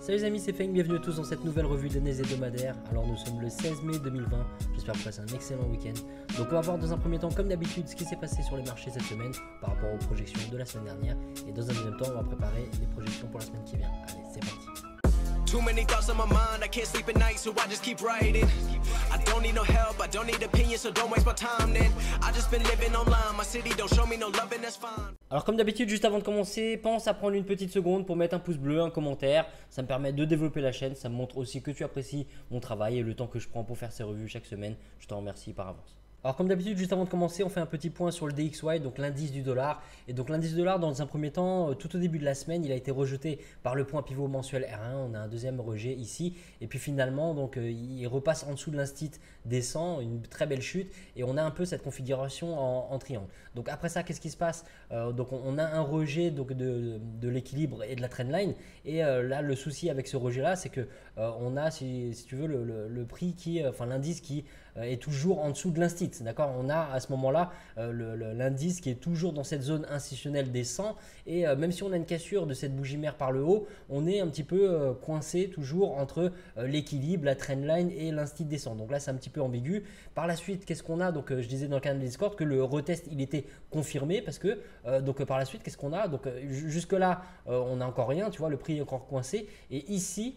Salut les amis, c'est Feng, bienvenue à tous dans cette nouvelle revue d'analyse hebdomadaire. Alors nous sommes le 16 mai 2020, j'espère que vous passez un excellent week-end. Donc on va voir dans un premier temps, comme d'habitude, ce qui s'est passé sur les marchés cette semaine par rapport aux projections de la semaine dernière. Et dans un deuxième temps, on va préparer les projections pour la semaine qui vient. Allez, c'est parti. Too many thoughts on my mind, I can't sleep at night, so I just keep writing. I don't need no help, I don't need opinions, so don't waste my time then. I just been living online, my city don't show me no love and that's fine. Alors comme d'habitude, juste avant de commencer, pense à prendre une petite seconde pour mettre un pouce bleu, un commentaire. Ça me permet de développer la chaîne, ça me montre aussi que tu apprécies mon travail et le temps que je prends pour faire ces revues chaque semaine. Je t'en remercie par avance. Alors comme d'habitude, juste avant de commencer, on fait un petit point sur le DXY, donc l'indice du dollar. Et donc l'indice du dollar, dans un premier temps, tout au début de la semaine, il a été rejeté par le point pivot mensuel R1. On a un deuxième rejet ici. Et puis finalement, donc, il repasse en dessous de l'instit, descend, une très belle chute. Et on a un peu cette configuration en triangle. Donc après ça, qu'est-ce qui se passe? Donc on a un rejet donc, de l'équilibre et de la trendline. Et là, le souci avec ce rejet-là, c'est que on a, si tu veux, le prix enfin l'indice qui est toujours en dessous de l'instit. D'accord, on a à ce moment-là l'indice qui est toujours dans cette zone institutionnelle des 100 et même si on a une cassure de cette bougie mère par le haut, on est un petit peu coincé toujours entre l'équilibre, la trendline et l'instit descend. Donc là, c'est un petit peu ambigu. Par la suite, qu'est-ce qu'on a? Donc je disais dans le canal Discord que le retest il était confirmé parce que donc par la suite, qu'est-ce qu'on a? Donc jusque là, on n'a encore rien. Tu vois, le prix est encore coincé et ici.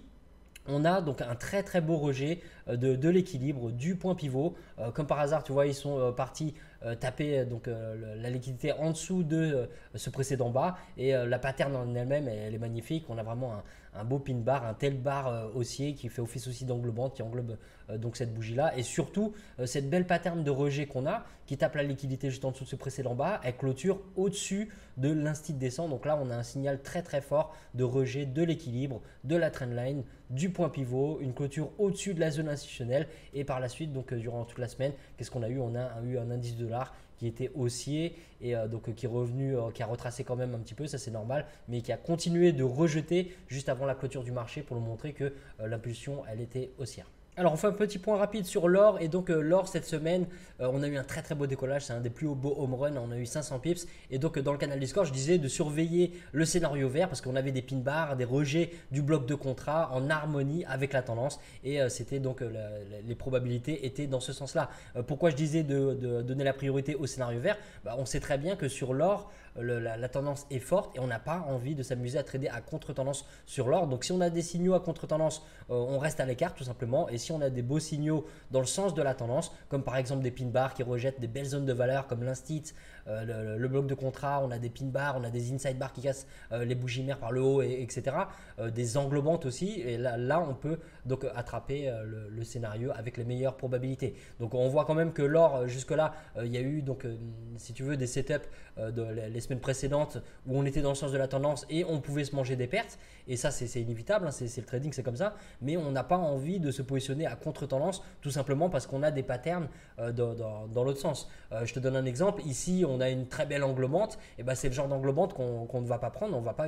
On a donc un très très beau rejet de l'équilibre du point pivot. Comme par hasard, tu vois, ils sont partis taper donc, la liquidité en dessous de ce précédent bas. Et la pattern en elle-même, elle est magnifique. On a vraiment un beau pin bar, un tel bar haussier qui fait office aussi d'englobante, qui englobe donc cette bougie-là. Et surtout, cette belle pattern de rejet qu'on a, qui tape la liquidité juste en dessous de ce précédent bas, elle clôture au-dessus de l'instit descend. Donc là, on a un signal très très fort de rejet de l'équilibre, de la trendline, du point pivot, une clôture au-dessus de la zone institutionnelle et par la suite donc durant toute la semaine, qu'est-ce qu'on a eu? On a eu un indice dollar qui était haussier et donc qui est revenu, qui a retracé quand même un petit peu, ça c'est normal, mais qui a continué de rejeter juste avant la clôture du marché pour nous montrer que l'impulsion elle était haussière. Alors on fait un petit point rapide sur l'or et donc l'or cette semaine on a eu un très très beau décollage, c'est un des plus beaux home runs, on a eu 500 pips et donc dans le canal Discord je disais de surveiller le scénario vert parce qu'on avait des pin bars, des rejets du bloc de contrat en harmonie avec la tendance et c'était donc les probabilités étaient dans ce sens là. Pourquoi je disais de donner la priorité au scénario vert? On sait très bien que sur l'or la tendance est forte et on n'a pas envie de s'amuser à trader à contre-tendance sur l'or. Donc si on a des signaux à contre-tendance, on reste à l'écart tout simplement. Et si on a des beaux signaux dans le sens de la tendance, comme par exemple des pin bars qui rejettent des belles zones de valeur comme l'instit, le bloc de contrat, on a des pin bars, on a des inside bars qui cassent les bougies mères par le haut, etc. Des englobantes aussi. Et là on peut donc attraper le scénario avec les meilleures probabilités. Donc on voit quand même que l'or jusque là, il y a eu donc si tu veux des setups les semaines précédentes où on était dans le sens de la tendance et on pouvait se manger des pertes et ça c'est inévitable, hein, c'est le trading, c'est comme ça, mais on n'a pas envie de se positionner à contre-tendance tout simplement parce qu'on a des patterns dans l'autre sens. Je te donne un exemple, ici on a une très belle englobante et c'est le genre d'englobante qu'on ne va pas prendre, on ne va pas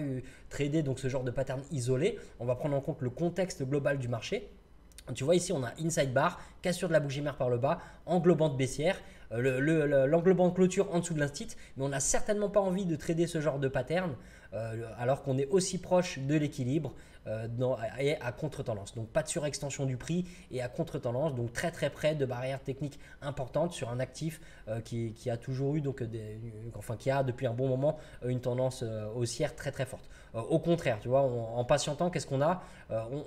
trader donc ce genre de pattern isolé, on va prendre en compte le contexte global du marché. Tu vois ici on a inside bar, cassure de la bougie mère par le bas, englobante baissière, l'englobante clôture en dessous de l'instit, mais on n'a certainement pas envie de trader ce genre de pattern alors qu'on est aussi proche de l'équilibre et à contre-tendance. Donc pas de surextension du prix et à contre-tendance, donc très très près de barrières techniques importantes sur un actif qui a toujours eu donc qui a depuis un bon moment une tendance haussière très très forte. Au contraire, tu vois, en patientant, qu'est-ce qu'on a?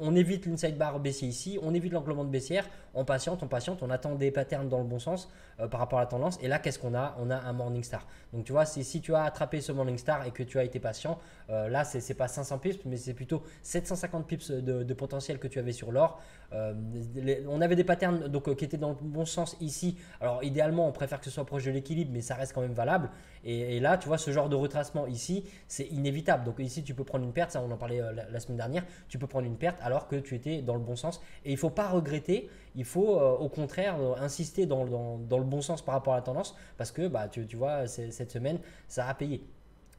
On évite l'inside bar baissier ici, on évite l'englobante baissière, on patiente, on attend des patterns dans le bon sens par rapport à la tendance. Et là, qu'est-ce qu'on a? On a un Morningstar. Donc tu vois, si tu as attrapé ce Morningstar et que tu as été patient, là, c'est pas 500 pips, mais c'est plutôt 750 pips de potentiel que tu avais sur l'or. On avait des patterns donc, qui étaient dans le bon sens ici. Alors idéalement, on préfère que ce soit proche de l'équilibre, mais ça reste quand même valable. Et là, tu vois, ce genre de retracement ici, c'est inévitable. Donc ici, tu peux prendre une perte, ça on en parlait la semaine dernière, tu peux prendre une perte alors que tu étais dans le bon sens. Et il ne faut pas regretter, il faut au contraire insister dans le bon sens par rapport à la tendance parce que tu vois, cette semaine, ça a payé.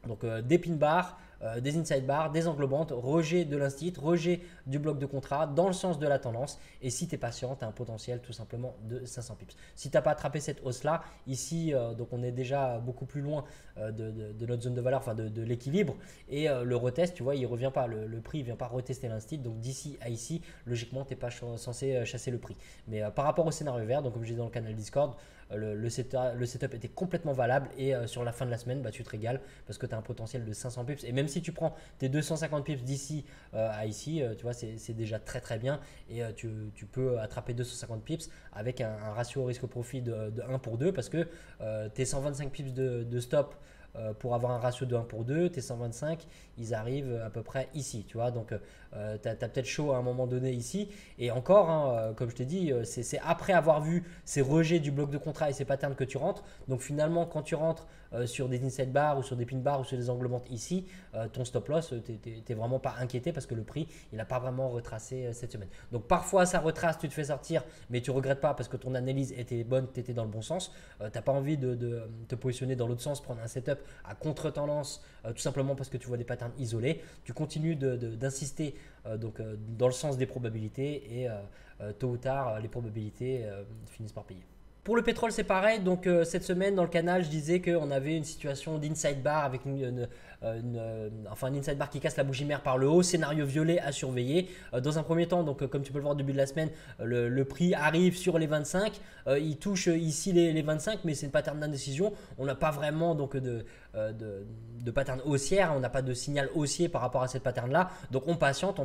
Donc des pin bars, des inside bars, des englobantes, rejet de l'instit, rejet du bloc de contrat dans le sens de la tendance. Et si tu es patient, tu as un potentiel tout simplement de 500 pips. Si tu n'as pas attrapé cette hausse-là, ici, donc on est déjà beaucoup plus loin de notre zone de valeur, enfin de l'équilibre. Et le retest, tu vois, il ne revient pas. Le prix ne vient pas retester l'instit. Donc d'ici à ici, logiquement, tu n'es pas censé chasser le prix. Mais par rapport au scénario vert, donc comme je disais dans le canal Discord, le setup était complètement valable et sur la fin de la semaine, tu te régales parce que tu as un potentiel de 500 pips. Et même si tu prends tes 250 pips d'ici à ici, tu vois, c'est déjà très très bien et tu peux attraper 250 pips avec un ratio risque-profit de 1 pour 2 parce que tes 125 pips de stop pour avoir un ratio de 1 pour 2, tes 125, ils arrivent à peu près ici, tu vois. Donc, tu as peut-être chaud à un moment donné ici. Et encore, hein, comme je t'ai dit, c'est après avoir vu ces rejets du bloc de contrat et ces patterns que tu rentres. Donc, finalement, quand tu rentres sur des inside bars ou sur des pin bars ou sur des englobantes ici, ton stop loss, tu n'es vraiment pas inquiété parce que le prix, il n'a pas vraiment retracé cette semaine. Donc, parfois, ça retrace, tu te fais sortir, mais tu ne regrettes pas parce que ton analyse était bonne, tu étais dans le bon sens. Tu n'as pas envie de te positionner dans l'autre sens, prendre un setup à contre-tendance, tout simplement parce que tu vois des patterns isolés. Tu continues d'insister dans le sens des probabilités et tôt ou tard, les probabilités finissent par payer. Pour le pétrole, c'est pareil. Donc, cette semaine, dans le canal, je disais qu'on avait une situation d'inside bar avec un inside bar qui casse la bougie mère par le haut. Scénario violet à surveiller. Dans un premier temps, donc, comme tu peux le voir au début de la semaine, le prix arrive sur les 25. Il touche ici les 25, mais c'est une pattern d'indécision. On n'a pas vraiment donc, de pattern haussière. On n'a pas de signal haussier par rapport à cette pattern-là. Donc, on patiente.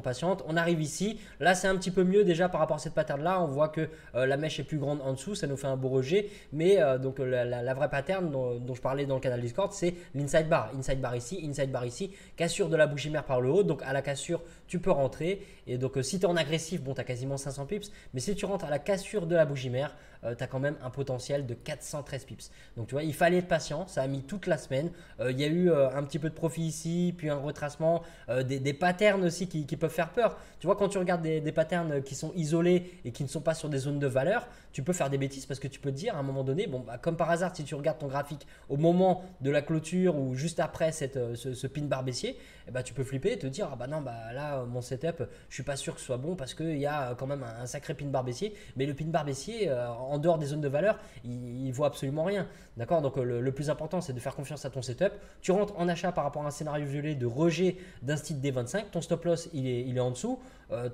On arrive ici. Là, c'est un petit peu mieux déjà par rapport à cette pattern-là. On voit que la mèche est plus grande en dessous. Ça nous fait un beau rejet, mais donc la vraie pattern dont je parlais dans le canal Discord, c'est l'inside bar. Inside bar ici, cassure de la bougie mère par le haut. Donc à la cassure, tu peux rentrer. Et donc si tu es en agressif, bon, tu as quasiment 500 pips. Mais si tu rentres à la cassure de la bougie mère, tu as quand même un potentiel de 413 pips. Donc tu vois, il fallait être patient. Ça a mis toute la semaine. Il y a eu un petit peu de profit ici, puis un retracement, des patterns aussi qui peuvent faire peur. Tu vois, quand tu regardes des patterns qui sont isolés et qui ne sont pas sur des zones de valeur, tu peux faire des bêtises parce que tu peux te dire à un moment donné, bon, comme par hasard, si tu regardes ton graphique au moment de la clôture ou juste après ce pin bar baissier, tu peux flipper et te dire, ah bah non, là, mon setup, je suis pas sûr que ce soit bon parce qu'il y a quand même un sacré pin bar baissier. Mais le pin bar baissier, en dehors des zones de valeur, il vaut absolument rien. D'accord. Donc le plus important, c'est de faire confiance à ton setup. Tu rentres en achat par rapport à un scénario violet de rejet d'un stit D25. Ton stop loss, il est en dessous.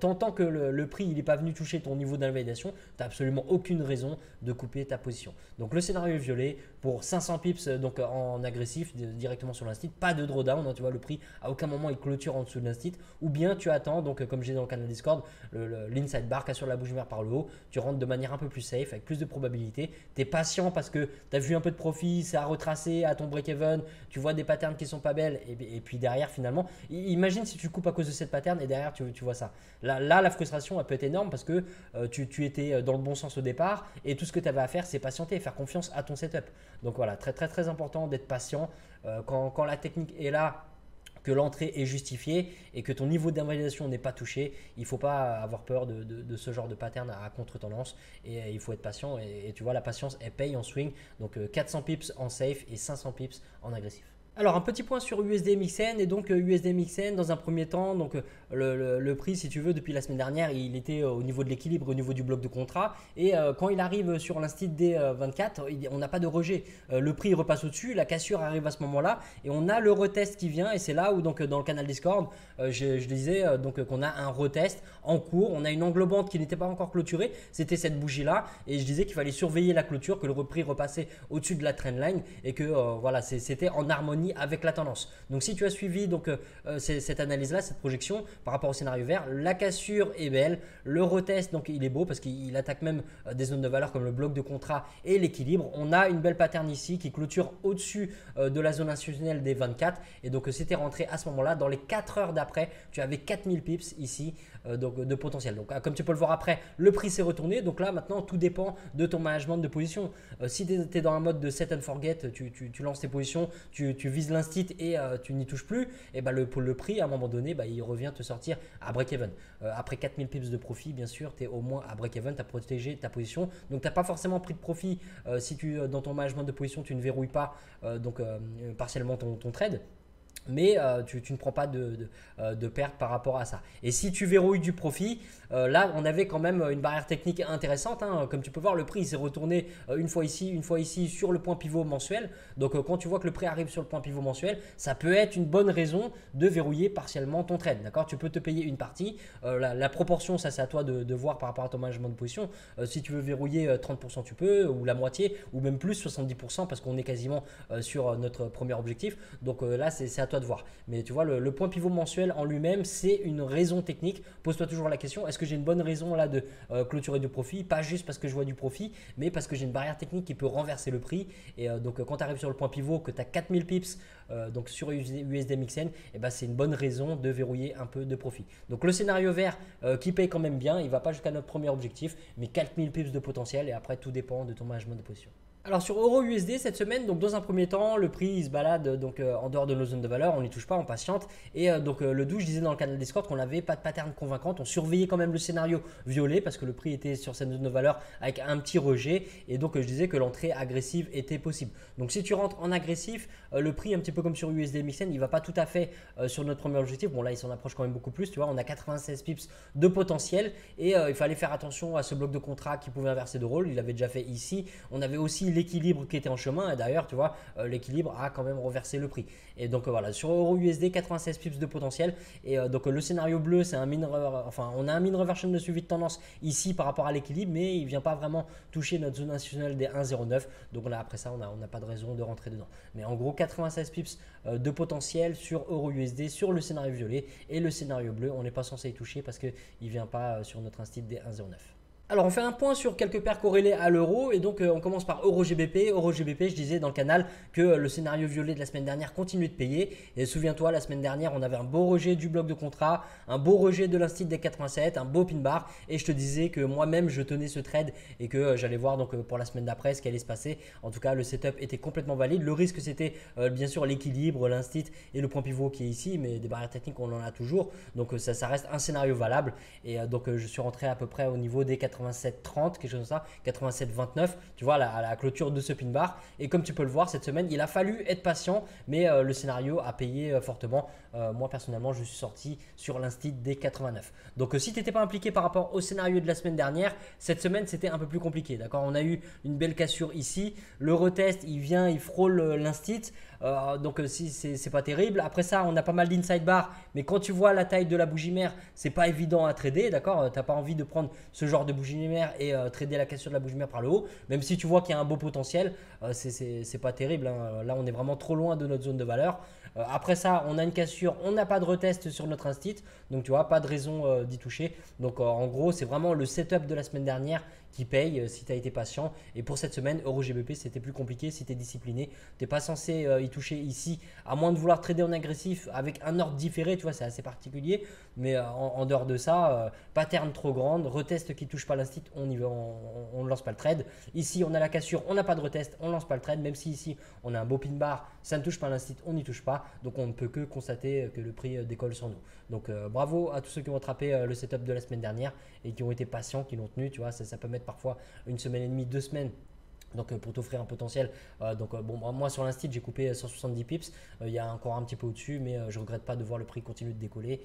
Tant que le prix n'est pas venu toucher ton niveau d'invalidation, tu n'as absolument aucune raison de couper ta position. Donc le scénario violet pour 500 pips donc en agressif directement sur l'instit, pas de drawdown, hein, tu vois, le prix à aucun moment il clôture en dessous de l'instit, ou bien tu attends, donc comme j'ai dans le canal Discord, l'inside bar casse sur la bougie mère par le haut, tu rentres de manière un peu plus safe avec plus de probabilité, tu es patient parce que tu as vu un peu de profit, ça a retracé à ton break-even, tu vois des patterns qui sont pas belles et puis derrière finalement, imagine si tu coupes à cause de cette pattern et derrière tu vois ça. Là, la frustration elle peut être énorme parce que tu étais dans le bon sens au départ et tout ce que tu avais à faire, c'est patienter et faire confiance à ton setup. Donc voilà, très très très important d'être patient quand la technique est là, que l'entrée est justifiée et que ton niveau d'invalidation n'est pas touché. Il ne faut pas avoir peur de ce genre de pattern à contre-tendance et il faut être patient et tu vois, la patience elle paye en swing. Donc 400 pips en safe et 500 pips en agressif. Alors un petit point sur USD-MXN et donc USD-MXN dans un premier temps, donc le prix si tu veux depuis la semaine dernière il était au niveau de l'équilibre, au niveau du bloc de contrat et quand il arrive sur l'instit D24 on n'a pas de rejet, le prix repasse au-dessus, la cassure arrive à ce moment-là et on a le retest qui vient et c'est là où donc dans le canal Discord je disais donc qu'on a un retest en cours, on a une englobante qui n'était pas encore clôturée, c'était cette bougie là et je disais qu'il fallait surveiller la clôture, que le prix repassait au-dessus de la trendline et que voilà c'était en harmonie avec la tendance. Donc si tu as suivi donc cette analyse là, cette projection par rapport au scénario vert, la cassure est belle, le retest donc il est beau parce qu'il attaque même des zones de valeur comme le bloc de contrat et l'équilibre. On a une belle pattern ici qui clôture au-dessus de la zone institutionnelle des 24 et donc c'était rentré à ce moment-là. Dans les 4 heures d'après, tu avais 4000 pips ici donc de potentiel. Donc comme tu peux le voir après, le prix s'est retourné. Donc là maintenant tout dépend de ton management de position. Si tu es dans un mode de set and forget, tu lances tes positions, tu vises l'instit et tu n'y touches plus, et le prix à un moment donné il revient te sortir à break-even. Après 4000 pips de profit, bien sûr, tu es au moins à break-even, tu as protégé ta position. Donc tu n'as pas forcément pris de profit si dans ton management de position tu ne verrouilles pas partiellement ton trade. mais tu ne prends pas de perte par rapport à ça. Et si tu verrouilles du profit, là on avait quand même une barrière technique intéressante, hein. Comme tu peux voir, le prix s'est retourné une fois ici sur le point pivot mensuel. Donc quand tu vois que le prix arrive sur le point pivot mensuel, ça peut être une bonne raison de verrouiller partiellement ton trade. D'accord, tu peux te payer une partie. La proportion, ça c'est à toi de voir par rapport à ton management de position. Si tu veux verrouiller 30%, tu peux, ou la moitié, ou même plus, 70%, parce qu'on est quasiment sur notre premier objectif. Donc là c'est à toi de voir. Mais tu vois, le point pivot mensuel en lui-même, c'est une raison technique. Pose-toi toujours la question, est-ce que j'ai une bonne raison là de clôturer du profit? Pas juste parce que je vois du profit, mais parce que j'ai une barrière technique qui peut renverser le prix. Et donc quand tu arrives sur le point pivot, que tu as 4000 pips donc sur USDMXN, et ben, c'est une bonne raison de verrouiller un peu de profit. Donc le scénario vert qui paye quand même bien, il ne va pas jusqu'à notre premier objectif, mais 4000 pips de potentiel, et après tout dépend de ton management de position. Alors sur Euro-USD cette semaine, donc dans un premier temps, le prix il se balade donc en dehors de nos zones de valeur, on n'y touche pas, on patiente. Et donc le 12, je disais dans le canal Discord qu'on n'avait pas de pattern convaincante, on surveillait quand même le scénario violet parce que le prix était sur cette zone de valeur avec un petit rejet. Et donc je disais que l'entrée agressive était possible. Donc si tu rentres en agressif, le prix un petit peu comme sur USD-MXN, il ne va pas tout à fait sur notre premier objectif. Bon là il s'en approche quand même beaucoup plus, tu vois, on a 96 pips de potentiel et il fallait faire attention à ce bloc de contrat qui pouvait inverser de rôle. Il avait déjà fait ici, on avait aussi l'équilibre qui était en chemin et d'ailleurs tu vois l'équilibre a quand même reversé le prix. Et donc voilà, sur Euro-USD 96 pips de potentiel et donc le scénario bleu c'est un on a un mean reversion de suivi de tendance ici par rapport à l'équilibre, mais il ne vient pas vraiment toucher notre zone nationale des 1,09. Donc là après ça on n'a pas de raison de rentrer dedans. Mais en gros 96 pips de potentiel sur Euro-USD sur le scénario violet, et le scénario bleu on n'est pas censé y toucher parce qu'il ne vient pas sur notre instit des 1,09. Alors on fait un point sur quelques paires corrélées à l'euro et donc on commence par Euro-GBP. Euro-GBP, je disais dans le canal que le scénario violet de la semaine dernière continue de payer. Et souviens-toi, la semaine dernière, on avait un beau rejet du bloc de contrat, un beau rejet de l'instit des 87, un beau pin bar. Et je te disais que moi-même, je tenais ce trade et que j'allais voir donc pour la semaine d'après ce qui allait se passer. En tout cas, le setup était complètement valide. Le risque, c'était bien sûr l'équilibre, l'instit et le point pivot qui est ici. Mais des barrières techniques, on en a toujours. Donc ça reste un scénario valable. Et donc je suis rentré à peu près au niveau des 87,30, quelque chose comme ça, 87,29, tu vois, à la clôture de ce pin bar. Et comme tu peux le voir, cette semaine, il a fallu être patient, mais le scénario a payé fortement. Moi, personnellement, je suis sorti sur l'instit des 89. Donc, si tu n'étais pas impliqué par rapport au scénario de la semaine dernière, cette semaine, c'était un peu plus compliqué. D'accord, on a eu une belle cassure ici. Le retest, il vient, il frôle l'instit. Donc si c'est pas terrible. Après ça, on a pas mal d'inside bar, mais quand tu vois la taille de la bougie mère, c'est pas évident à trader, d'accord. T'as pas envie de prendre ce genre de bougie mère et trader la cassure de la bougie mère par le haut, même si tu vois qu'il y a un beau potentiel, c'est pas terrible, hein. Là, on est vraiment trop loin de notre zone de valeur. Après ça, on a une cassure, on n'a pas de retest sur notre instit, donc tu vois, pas de raison d'y toucher. Donc en gros, c'est vraiment le setup de la semaine dernière qui paye si tu as été patient. Et pour cette semaine, Euro-GBP, c'était plus compliqué si tu es discipliné. Tu n'es pas censé y toucher ici, à moins de vouloir trader en agressif avec un ordre différé, tu vois, c'est assez particulier. Mais en dehors de ça, pattern trop grande, retest qui ne touche pas l'instit, on ne lance pas le trade. Ici, on a la cassure, on n'a pas de retest, on ne lance pas le trade. Même si ici, on a un beau pin bar, ça ne touche pas l'instit, on n'y touche pas. Donc, on ne peut que constater que le prix décolle sur nous. Donc, bravo à tous ceux qui ont attrapé le setup de la semaine dernière et qui ont été patients, qui l'ont tenu. Tu vois, ça peut mettre parfois une semaine et demie, 2 semaines. Donc pour t'offrir un potentiel. Bon, moi sur l'instit j'ai coupé 170 pips. Il y a encore un petit peu au-dessus, mais je ne regrette pas de voir le prix continuer de décoller.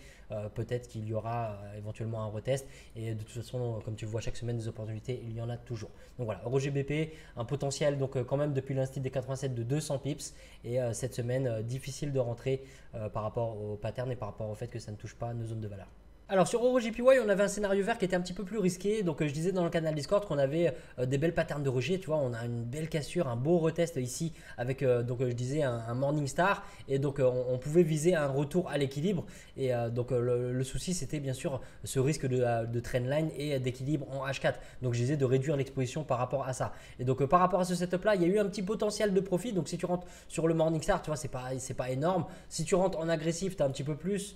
Peut-être qu'il y aura éventuellement un retest. Et de toute façon, comme tu vois chaque semaine des opportunités, il y en a toujours. Donc voilà, Euro-GBP, un potentiel donc quand même depuis l'instit des 87 de 200 pips. Et cette semaine, difficile de rentrer par rapport au pattern et par rapport au fait que ça ne touche pas nos zones de valeur. Alors sur Euro-JPY, on avait un scénario vert qui était un petit peu plus risqué. Donc je disais dans le canal Discord qu'on avait des belles patterns de rejet. Tu vois, on a une belle cassure, un beau retest ici avec donc je disais un Morning Star. Et donc on pouvait viser un retour à l'équilibre. Et donc le souci c'était bien sûr ce risque de trendline et d'équilibre en H4. Donc je disais de réduire l'exposition par rapport à ça. Et donc par rapport à ce setup là, il y a eu un petit potentiel de profit. Donc si tu rentres sur le Morning Star, tu vois, c'est pas énorme. Si tu rentres en agressif, tu as un petit peu plus.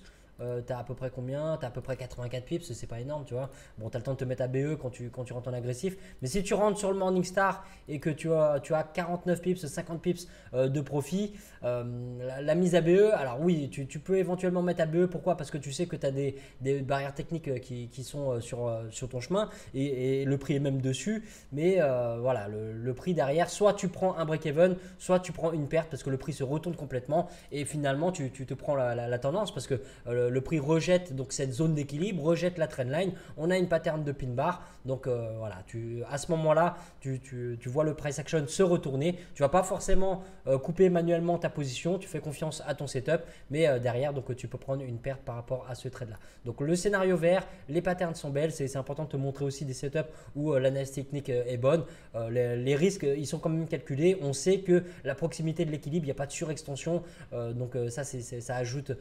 tu as à peu près combien? Tu as à peu près 84 pips, c'est pas énorme, tu vois. Bon, tu as le temps de te mettre à BE quand tu rentres en agressif. Mais si tu rentres sur le Morningstar et que tu as 49 pips, 50 pips de profit, la mise à BE, alors oui, tu peux éventuellement mettre à BE. Pourquoi? Parce que tu sais que tu as des barrières techniques qui sont sur ton chemin et le prix est même dessus. Mais voilà, le prix derrière, soit tu prends un break-even, soit tu prends une perte parce que le prix se retourne complètement et finalement tu te prends la tendance parce que le prix rejette donc cette zone d'équilibre, rejette la trendline. On a une pattern de pin bar. Donc voilà, à ce moment-là, tu vois le price action se retourner. Tu ne vas pas forcément couper manuellement ta position. Tu fais confiance à ton setup. Mais derrière, donc, tu peux prendre une perte par rapport à ce trade-là. Donc le scénario vert, les patterns sont belles. C'est important de te montrer aussi des setups où l'analyse technique est bonne. Les risques, ils sont quand même calculés. On sait que la proximité de l'équilibre, il n'y a pas de surextension. Donc ça ajoute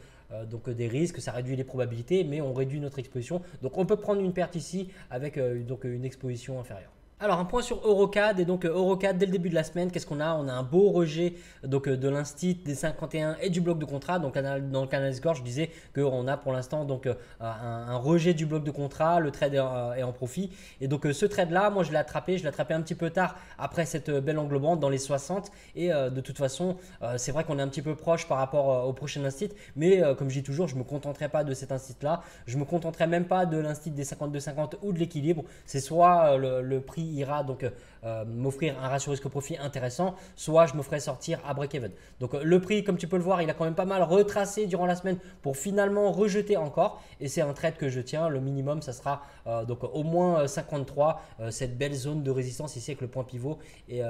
donc des risques, ça réduit les probabilités, mais on réduit notre exposition. Donc on peut prendre une perte ici avec donc une exposition inférieure. Alors un point sur Eurocad et donc Eurocad dès le début de la semaine, qu'est-ce qu'on a? On a un beau rejet donc de l'instit, des 51 et du bloc de contrat. Donc dans le canal score, je disais qu'on a pour l'instant donc un rejet du bloc de contrat, le trade est en profit. Et donc ce trade là, moi je l'ai attrapé un petit peu tard après cette belle englobante dans les 60 et de toute façon c'est vrai qu'on est un petit peu proche par rapport au prochain instit, mais comme je dis toujours, je ne me contenterai pas de cet instit là, je ne me contenterai même pas de l'instit des 52-50 ou de l'équilibre. C'est soit le prix ira donc m'offrir un ratio risque-profit intéressant, soit je me ferai sortir à break-even. Donc le prix, comme tu peux le voir, il a quand même pas mal retracé durant la semaine pour finalement rejeter encore et c'est un trade que je tiens. Le minimum, ça sera donc au moins 53, cette belle zone de résistance ici avec le point pivot et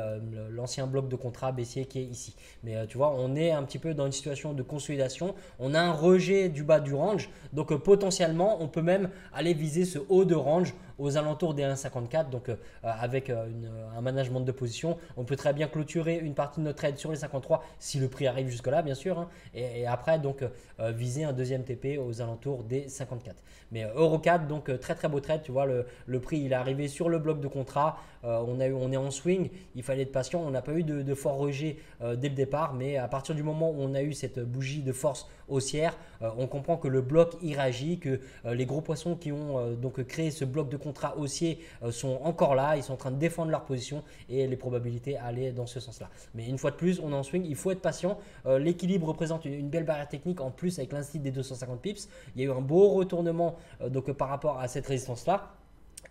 l'ancien bloc de contrat baissier qui est ici. Mais tu vois, on est un petit peu dans une situation de consolidation. On a un rejet du bas du range, donc potentiellement, on peut même aller viser ce haut de range aux alentours des 1,54. Donc avec un management de position, on peut très bien clôturer une partie de notre trade sur les 53 si le prix arrive jusque là bien sûr, hein, et après donc viser un deuxième TP aux alentours des 54. Mais Eurocad, donc très très beau trade, tu vois, le prix il est arrivé sur le bloc de contrat, on est en swing, il fallait être patient, on n'a pas eu de fort rejet dès le départ, mais à partir du moment où on a eu cette bougie de force haussière, on comprend que le bloc y réagit, que les gros poissons qui ont donc créé ce bloc de contrat haussier sont encore là, ils sont en train de défendre leur position et les probabilités allaient dans ce sens-là. Mais une fois de plus, on est en swing, il faut être patient. L'équilibre représente une belle barrière technique en plus avec l'instit des 250 pips. Il y a eu un beau retournement donc par rapport à cette résistance-là.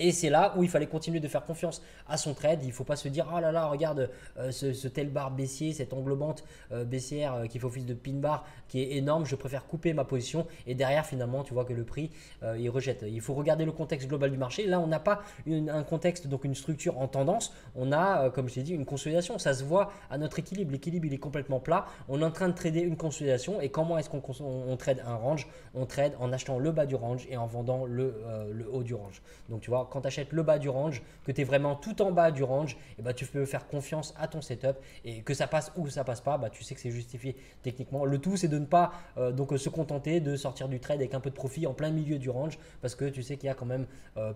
Et c'est là où il fallait continuer de faire confiance à son trade. Il ne faut pas se dire « Oh là là, regarde ce tel bar baissier, cette englobante baissière qui fait office de pin bar qui est énorme. Je préfère couper ma position. » Et derrière, finalement, tu vois que le prix, il rejette. Il faut regarder le contexte global du marché. Là, on n'a pas un contexte, donc une structure en tendance. On a, comme je t'ai dit, une consolidation. Ça se voit à notre équilibre. L'équilibre, il est complètement plat. On est en train de trader une consolidation. Et comment est-ce qu'on trade un range? On trade en achetant le bas du range et en vendant le haut du range. Donc, tu vois, quand tu achètes le bas du range, que tu es vraiment tout en bas du range, et bah, tu peux faire confiance à ton setup et que ça passe ou que ça passe pas, bah, tu sais que c'est justifié techniquement. Le tout, c'est de ne pas donc, se contenter de sortir du trade avec un peu de profit en plein milieu du range parce que tu sais qu'il y a quand même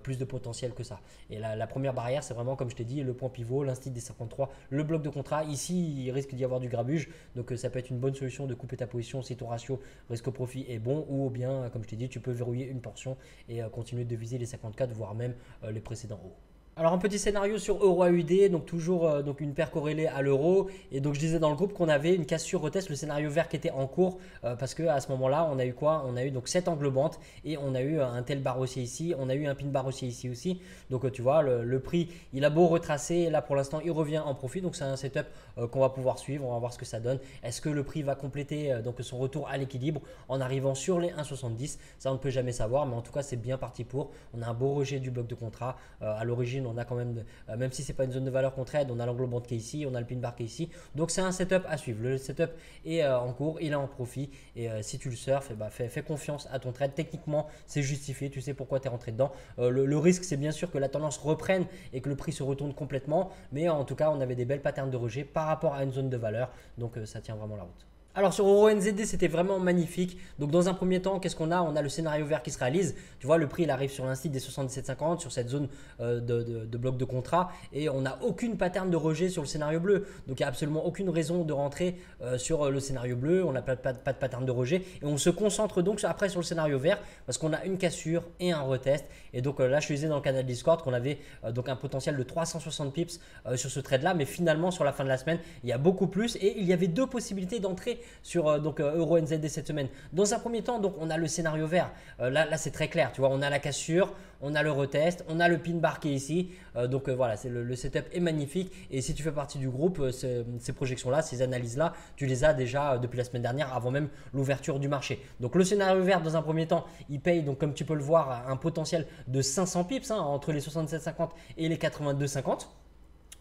plus de potentiel que ça. Et la première barrière, c'est vraiment, comme je t'ai dit, le point pivot, l'instit des 53, le bloc de contrat. Ici, il risque d'y avoir du grabuge, donc ça peut être une bonne solution de couper ta position si ton ratio risque-profit est bon, ou bien, comme je t'ai dit, tu peux verrouiller une portion et continuer de viser les 54, voire même les précédents hauts. Alors un petit scénario sur Euro AUD, donc toujours donc une paire corrélée à l'euro, et donc je disais dans le groupe qu'on avait une cassure retest, le scénario vert qui était en cours parce que à ce moment-là on a eu quoi? On a eu donc 7 englobantes et on a eu un tel bar haussier ici, on a eu un pin bar haussier ici aussi, donc tu vois le prix il a beau retracer, et là pour l'instant il revient en profit, donc c'est un setup qu'on va pouvoir suivre, on va voir ce que ça donne. Est-ce que le prix va compléter donc son retour à l'équilibre en arrivant sur les 1,70? Ça on ne peut jamais savoir, mais en tout cas c'est bien parti pour. On a un beau rejet du bloc de contrat, à l'origine on a quand même, même si c'est pas une zone de valeur qu'on trade, on a l'englobante qui est ici, on a le pin bar qui est ici, donc c'est un setup à suivre. Le setup est en cours, il est en profit, et si tu le surfes, fais confiance à ton trade. Techniquement c'est justifié, tu sais pourquoi tu es rentré dedans. Le risque c'est bien sûr que la tendance reprenne et que le prix se retourne complètement, mais en tout cas on avait des belles patterns de rejet par rapport à une zone de valeur, donc ça tient vraiment la route. Alors sur EuroNZD, c'était vraiment magnifique. Donc dans un premier temps, qu'est-ce qu'on a? On a le scénario vert qui se réalise. Tu vois, le prix il arrive sur l'instit des 77,50 sur cette zone de bloc de contrat et on n'a aucune pattern de rejet sur le scénario bleu. Donc il n'y a absolument aucune raison de rentrer sur le scénario bleu. On n'a pas de pattern de rejet et on se concentre donc après sur le scénario vert parce qu'on a une cassure et un retest. Et donc là, je te disais dans le canal Discord qu'on avait donc un potentiel de 360 pips sur ce trade là, mais finalement sur la fin de la semaine, il y a beaucoup plus et il y avait deux possibilités d'entrée sur EuroNZD cette semaine. Dans un premier temps, donc on a le scénario vert. Là c'est très clair. Tu vois, on a la cassure, on a le retest, on a le pin bar qui est ici. Voilà, le setup est magnifique. Et si tu fais partie du groupe, ces projections-là, ces analyses-là, tu les as déjà depuis la semaine dernière, avant même l'ouverture du marché. Donc le scénario vert, dans un premier temps, il paye, donc comme tu peux le voir, un potentiel de 500 pips entre les 67,50 et les 82,50.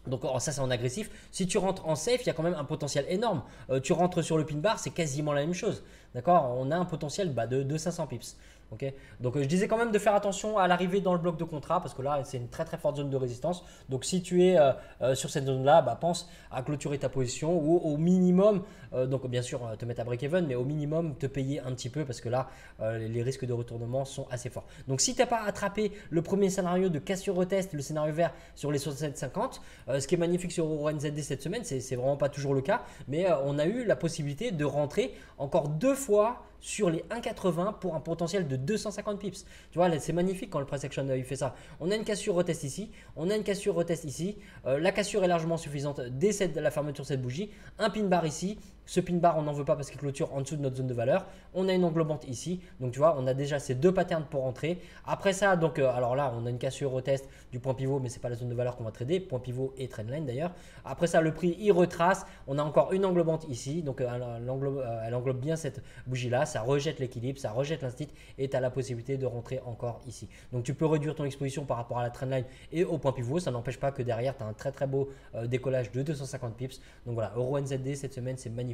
Donc ça c'est en agressif. Si tu rentres en safe, il y a quand même un potentiel énorme. Tu rentres sur le pin bar, c'est quasiment la même chose. D'accord? On a un potentiel de 500 pips. Okay, donc je disais quand même de faire attention à l'arrivée dans le bloc de contrat parce que là c'est une très très forte zone de résistance. Donc si tu es sur cette zone là, pense à clôturer ta position ou au minimum, donc bien sûr te mettre à break-even, mais au minimum te payer un petit peu parce que là les risques de retournement sont assez forts. Donc si tu n'as pas attrapé le premier scénario de cassure retest, le scénario vert sur les 67,50, ce qui est magnifique sur EuroNZD cette semaine, c'est vraiment pas toujours le cas, mais on a eu la possibilité de rentrer encore deux fois sur les 1,80 pour un potentiel de 250 pips. Tu vois, c'est magnifique quand le price action il fait ça. On a une cassure retest ici, on a une cassure retest ici. La cassure est largement suffisante dès la fermeture de cette bougie. Un pin bar ici. Ce pin bar, on n'en veut pas parce qu'il clôture en dessous de notre zone de valeur. On a une englobante ici. Donc, tu vois, on a déjà ces deux patterns pour rentrer. Après ça, donc, alors là, on a une cassure retest du point pivot, mais ce n'est pas la zone de valeur qu'on va trader. Point pivot et trendline d'ailleurs. Après ça, le prix, il retrace. On a encore une englobante ici. Donc, elle englobe bien cette bougie-là. Ça rejette l'équilibre, ça rejette l'instit et tu as la possibilité de rentrer encore ici. Donc, tu peux réduire ton exposition par rapport à la trendline et au point pivot. Ça n'empêche pas que derrière, tu as un très très beau décollage de 250 pips. Donc, voilà, EuroNZD cette semaine, c'est magnifique.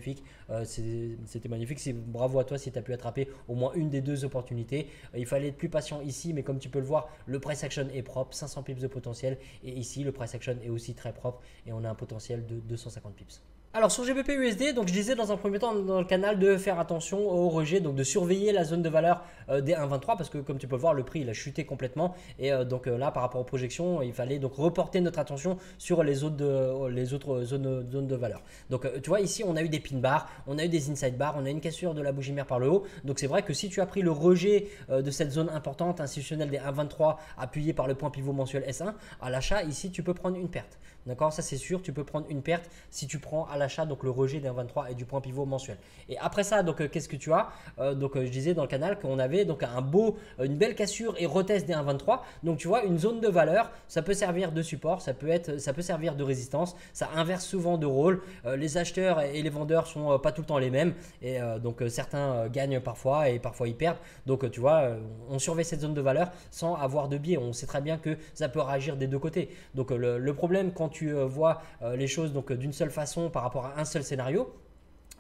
C'était magnifique. Bravo à toi si tu as pu attraper au moins une des deux opportunités. Il fallait être plus patient ici, mais comme tu peux le voir, le price action est propre, 500 pips de potentiel. Et ici, le price action est aussi très propre et on a un potentiel de 250 pips. Alors sur GBP USD, donc je disais dans un premier temps dans le canal de faire attention au rejet, donc de surveiller la zone de valeur des 1,23 parce que comme tu peux le voir, le prix il a chuté complètement et donc là par rapport aux projections, il fallait donc reporter notre attention sur les autres zones de valeur. Donc tu vois ici on a eu des pin bars, on a eu des inside bars, on a une cassure de la bougie mère par le haut. Donc c'est vrai que si tu as pris le rejet de cette zone importante institutionnelle des 1,23 appuyé par le point pivot mensuel S1 à l'achat, ici tu peux prendre une perte. D'accord, ça c'est sûr, tu peux prendre une perte si tu prends à l'achat donc le rejet d'un 23 et du point pivot mensuel. Et après ça, donc qu'est-ce que tu as je disais dans le canal qu'on avait donc une belle cassure et retest des 1,23. Donc tu vois, une zone de valeur, ça peut servir de support, ça peut servir de résistance, ça inverse souvent de rôle. Les acheteurs et les vendeurs sont pas tout le temps les mêmes et donc certains gagnent parfois et parfois ils perdent. Donc tu vois, on surveille cette zone de valeur sans avoir de biais. On sait très bien que ça peut réagir des deux côtés. Donc le problème quand tu vois les choses donc d'une seule façon par rapport à un seul scénario,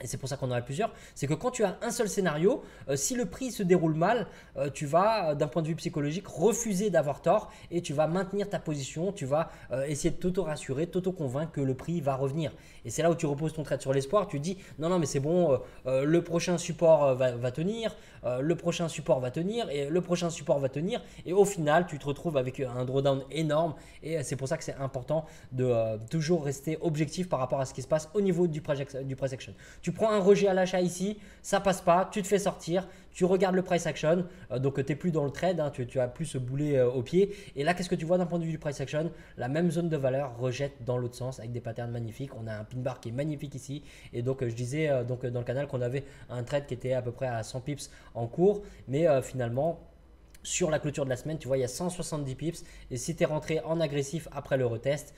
et c'est pour ça qu'on en a plusieurs, c'est que quand tu as un seul scénario, si le prix se déroule mal, tu vas d'un point de vue psychologique refuser d'avoir tort et tu vas maintenir ta position, tu vas essayer de t'auto-rassurer, t'auto-convaincre que le prix va revenir. Et c'est là où tu reposes ton trade sur l'espoir, tu dis non mais c'est bon, le prochain support va tenir, le prochain support va tenir et le prochain support va tenir et au final tu te retrouves avec un drawdown énorme et c'est pour ça que c'est important de toujours rester objectif par rapport à ce qui se passe au niveau du price action. Tu prends un rejet à l'achat ici, ça passe pas, tu te fais sortir, tu regardes le price action, donc tu n'es plus dans le trade, tu as plus ce boulet au pied. Et là, qu'est-ce que tu vois d'un point de vue du price action? La même zone de valeur rejette dans l'autre sens avec des patterns magnifiques. On a un pin bar qui est magnifique ici. Et donc, je disais dans le canal qu'on avait un trade qui était à peu près à 100 pips en cours, mais finalement, sur la clôture de la semaine, tu vois, il y a 170 pips. Et si tu es rentré en agressif après le retest,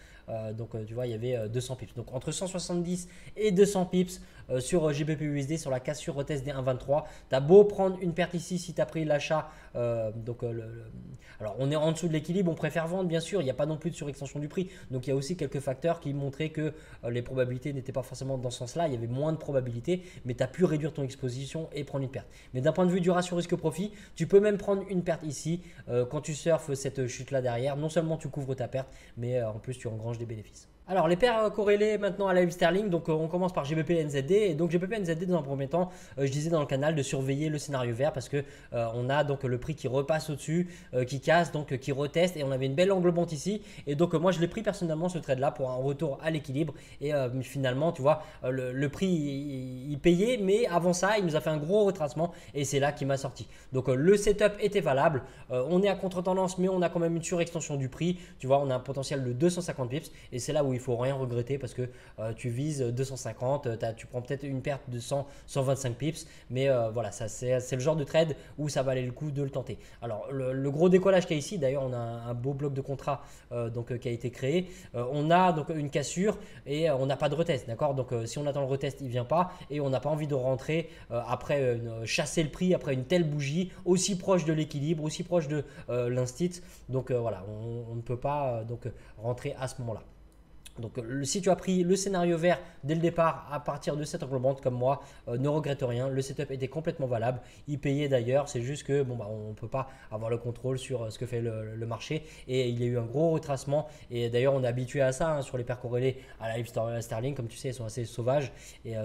tu vois, il y avait 200 pips. Donc, entre 170 et 200 pips sur GBP USD, sur la cassure retest des 1,23. Tu as beau prendre une perte ici si tu as pris l'achat. Alors, on est en dessous de l'équilibre, on préfère vendre, bien sûr. Il n'y a pas non plus de surextension du prix. Donc, il y a aussi quelques facteurs qui montraient que les probabilités n'étaient pas forcément dans ce sens-là. Il y avait moins de probabilités, mais tu as pu réduire ton exposition et prendre une perte. Mais d'un point de vue du ratio risque-profit, tu peux même prendre une perte ici quand tu surfes cette chute-là derrière. Non seulement tu couvres ta perte, mais en plus tu engranges des bénéfices. Alors, les paires corrélées maintenant à la Livre Sterling, donc on commence par GBP NZD. Et donc, GBP NZD, dans un premier temps, je disais dans le canal de surveiller le scénario vert parce que on a donc le prix qui repasse au-dessus, qui casse, donc qui reteste. Et on avait une belle englobante ici. Et donc, moi, je l'ai pris personnellement ce trade-là pour un retour à l'équilibre. Et finalement, tu vois, le prix, il payait. Mais avant ça, il nous a fait un gros retracement. Et c'est là qu'il m'a sorti. Donc, le setup était valable. On est à contre-tendance, mais on a quand même une surextension du prix. Tu vois, on a un potentiel de 250 pips. Et c'est là où il faut rien regretter parce que tu vises 250, tu prends peut-être une perte de 100, 125 pips, mais voilà, c'est le genre de trade où ça valait le coup de le tenter. Alors le gros décollage qu'il y a ici, d'ailleurs on a un beau bloc de contrat qui a été créé, on a donc une cassure et on n'a pas de retest, d'accord. Donc si on attend le retest, il vient pas et on n'a pas envie de rentrer après chasser le prix après une telle bougie aussi proche de l'équilibre, aussi proche de l'instit. Donc voilà, on ne peut pas rentrer à ce moment-là. Donc si tu as pris le scénario vert dès le départ à partir de cette englobante comme moi, ne regrette rien, le setup était complètement valable, il payait d'ailleurs, c'est juste que on ne peut pas avoir le contrôle sur ce que fait le marché et il y a eu un gros retracement et d'ailleurs on est habitué à ça sur les paires corrélées à la Livre Sterling, comme tu sais elles sont assez sauvages et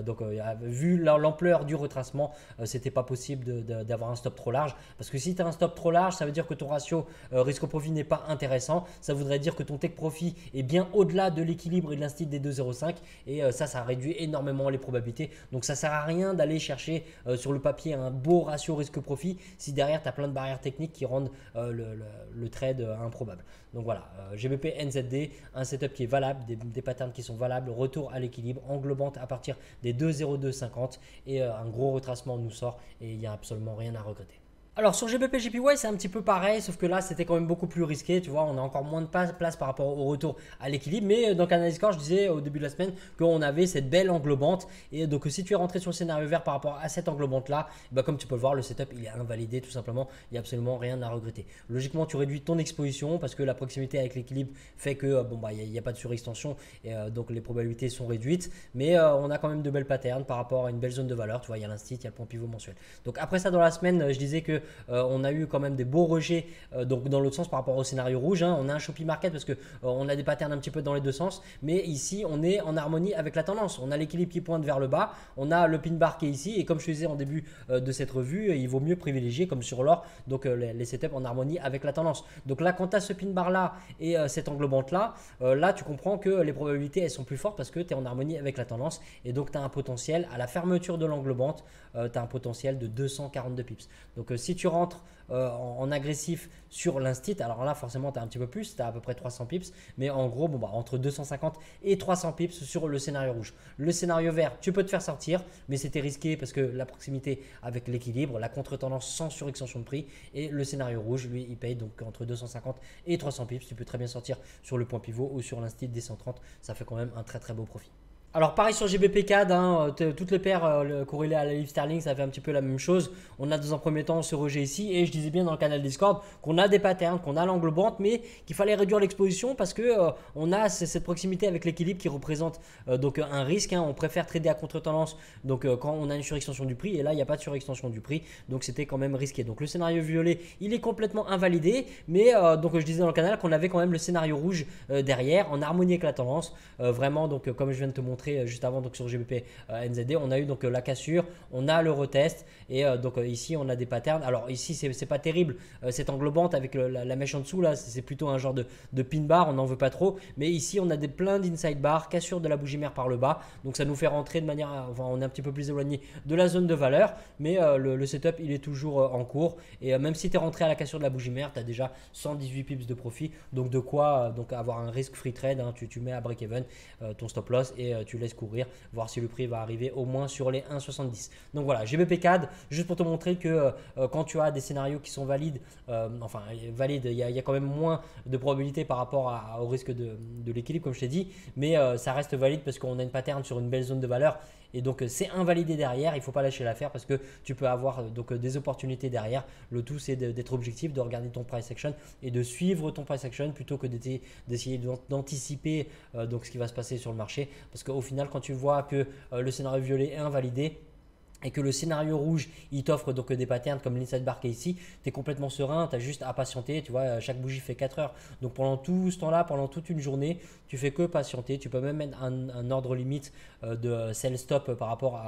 vu l'ampleur du retracement, c'était pas possible d'avoir un stop trop large parce que si tu as un stop trop large, ça veut dire que ton ratio risque-profit n'est pas intéressant, ça voudrait dire que ton take profit est bien au-delà de l'équilibre et de l'instit des 2,05 et ça réduit énormément les probabilités. Donc ça sert à rien d'aller chercher sur le papier un beau ratio risque-profit si derrière tu as plein de barrières techniques qui rendent le trade improbable. Donc voilà, GBP NZD, un setup qui est valable, des patterns qui sont valables, retour à l'équilibre, englobante à partir des 2,0250 et un gros retracement nous sort et il n'y a absolument rien à regretter. Alors sur GBP JPY c'est un petit peu pareil, sauf que là c'était quand même beaucoup plus risqué, tu vois, on a encore moins de place par rapport au retour à l'équilibre, mais dans Canal Discord je disais au début de la semaine qu'on avait cette belle englobante et donc si tu es rentré sur le scénario vert par rapport à cette englobante là, comme tu peux le voir le setup il est invalidé tout simplement, il n'y a absolument rien à regretter. Logiquement tu réduis ton exposition parce que la proximité avec l'équilibre fait que il n'y a pas de surextension et donc les probabilités sont réduites, mais on a quand même de belles patterns par rapport à une belle zone de valeur, tu vois, il y a l'instit, il y a le point pivot mensuel. Donc après ça dans la semaine je disais que on a eu quand même des beaux rejets donc dans l'autre sens par rapport au scénario rouge, on a un choppy market parce que on a des patterns un petit peu dans les deux sens, mais ici on est en harmonie avec la tendance, on a l'équilibre qui pointe vers le bas, on a le pin bar qui est ici et comme je te disais en début de cette revue, il vaut mieux privilégier comme sur l'or donc les setups en harmonie avec la tendance. Donc là quand tu as ce pin bar là et cette englobante là, là tu comprends que les probabilités elles sont plus fortes parce que tu es en harmonie avec la tendance et donc tu as un potentiel à la fermeture de l'englobante, tu as un potentiel de 242 pips. Donc si tu rentres en agressif sur l'instit, alors là forcément tu as un petit peu plus, tu as à peu près 300 pips, mais en gros entre 250 et 300 pips sur le scénario rouge. Le scénario vert tu peux te faire sortir, mais c'était risqué parce que la proximité avec l'équilibre, la contre-tendance sans surextension de prix, et le scénario rouge lui il paye donc entre 250 et 300 pips, tu peux très bien sortir sur le point pivot ou sur l'instit des 130, ça fait quand même un très très beau profit. Alors pareil sur GBP CAD, toutes les paires corrélées à la Livre Sterling, ça fait un petit peu la même chose. On a dans un premier temps ce rejet ici et je disais bien dans le canal Discord qu'on a des patterns, qu'on a l'englobante, mais qu'il fallait réduire l'exposition parce que on a cette proximité avec l'équilibre qui représente donc un risque. On préfère trader à contre-tendance donc quand on a une surextension du prix et là il n'y a pas de surextension du prix, donc c'était quand même risqué. Donc le scénario violet il est complètement invalidé, mais donc je disais dans le canal qu'on avait quand même le scénario rouge derrière en harmonie avec la tendance, vraiment donc comme je viens de te montrer juste avant donc sur GBP NZD, on a eu donc la cassure, on a le retest et donc ici on a des patterns. Alors ici c'est pas terrible cette englobante avec la mèche en dessous là, c'est plutôt un genre de pin bar, on n'en veut pas trop, mais ici on a plein d'inside bar, cassure de la bougie mère par le bas, donc ça nous fait rentrer de manière, on est un petit peu plus éloigné de la zone de valeur, mais le setup il est toujours en cours et même si tu es rentré à la cassure de la bougie mère, tu as déjà 118 pips de profit, donc de quoi donc avoir un risque free trade, tu mets à break even ton stop loss et tu laisses courir, voir si le prix va arriver au moins sur les 1,70. Donc voilà, GBP CAD, juste pour te montrer que quand tu as des scénarios qui sont valides, valides, il y a quand même moins de probabilité par rapport au risque de l'équilibre comme je t'ai dit, mais ça reste valide parce qu'on a une pattern sur une belle zone de valeur et donc c'est invalidé derrière, il ne faut pas lâcher l'affaire parce que tu peux avoir donc des opportunités derrière. Le tout c'est d'être objectif, de regarder ton price action et de suivre ton price action plutôt que d'essayer d'anticiper donc ce qui va se passer sur le marché, parce qu'au final quand tu vois que le scénario violet est invalidé, et que le scénario rouge il t'offre donc des patterns comme l'inside bar qui est ici, tu es complètement serein, tu as juste à patienter, tu vois, chaque bougie fait 4 heures. Donc pendant tout ce temps-là, pendant toute une journée, tu fais que patienter, tu peux même mettre un ordre limite de sell stop par rapport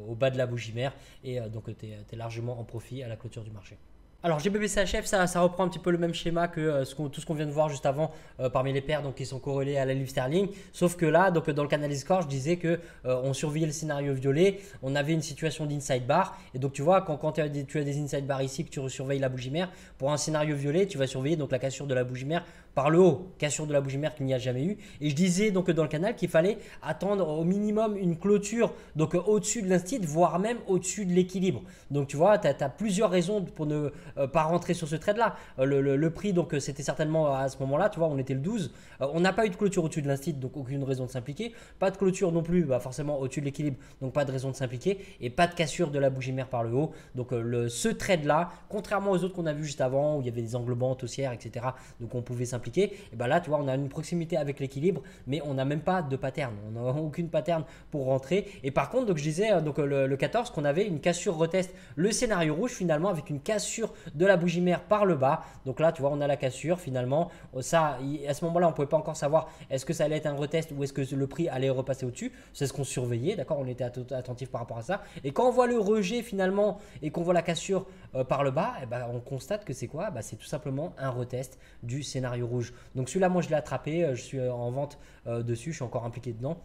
au bas de la bougie mère et donc tu es largement en profit à la clôture du marché. Alors GBP-CHF, ça reprend un petit peu le même schéma que tout ce qu'on vient de voir juste avant parmi les paires donc, qui sont corrélées à la livre sterling. Sauf que là, donc, dans le canal Discord, je disais que on surveillait le scénario violet, on avait une situation d'inside bar. Et donc tu vois, quand tu as des inside bar ici, que tu surveilles la bougie mère, pour un scénario violet, tu vas surveiller donc, la cassure de la bougie mère par le haut, cassure de la bougie mère qu'il n'y a jamais eu. Et je disais donc dans le canal qu'il fallait attendre au minimum une clôture donc au-dessus de l'instit, voire même au-dessus de l'équilibre. Donc tu vois, tu as plusieurs raisons pour ne pas rentrer sur ce trade là. Le prix donc c'était certainement à ce moment-là, tu vois, on était le 12. On n'a pas eu de clôture au-dessus de l'instit, donc aucune raison de s'impliquer. Pas de clôture non plus, forcément au-dessus de l'équilibre, donc pas de raison de s'impliquer. Et pas de cassure de la bougie mère par le haut. Donc ce trade là, contrairement aux autres qu'on a vu juste avant, où il y avait des angles bancs, haussières, etc. Donc on pouvait s'impliquer. Et ben là, tu vois, on a une proximité avec l'équilibre, mais on n'a même pas de pattern. On n'a aucune pattern pour rentrer. Et par contre, donc je disais donc le 14 qu'on avait une cassure retest, le scénario rouge finalement avec une cassure de la bougie mère par le bas. Donc là, tu vois, on a la cassure finalement. Ça, à ce moment-là, on ne pouvait pas encore savoir est-ce que ça allait être un retest ou est-ce que le prix allait repasser au-dessus. C'est ce qu'on surveillait, d'accord? On était attentif par rapport à ça. Et quand on voit le rejet finalement et qu'on voit la cassure par le bas, et ben, on constate que c'est quoi? C'est tout simplement un retest du scénario rouge. Donc celui-là, moi, je l'ai attrapé. Je suis en vente dessus. Je suis encore impliqué dedans.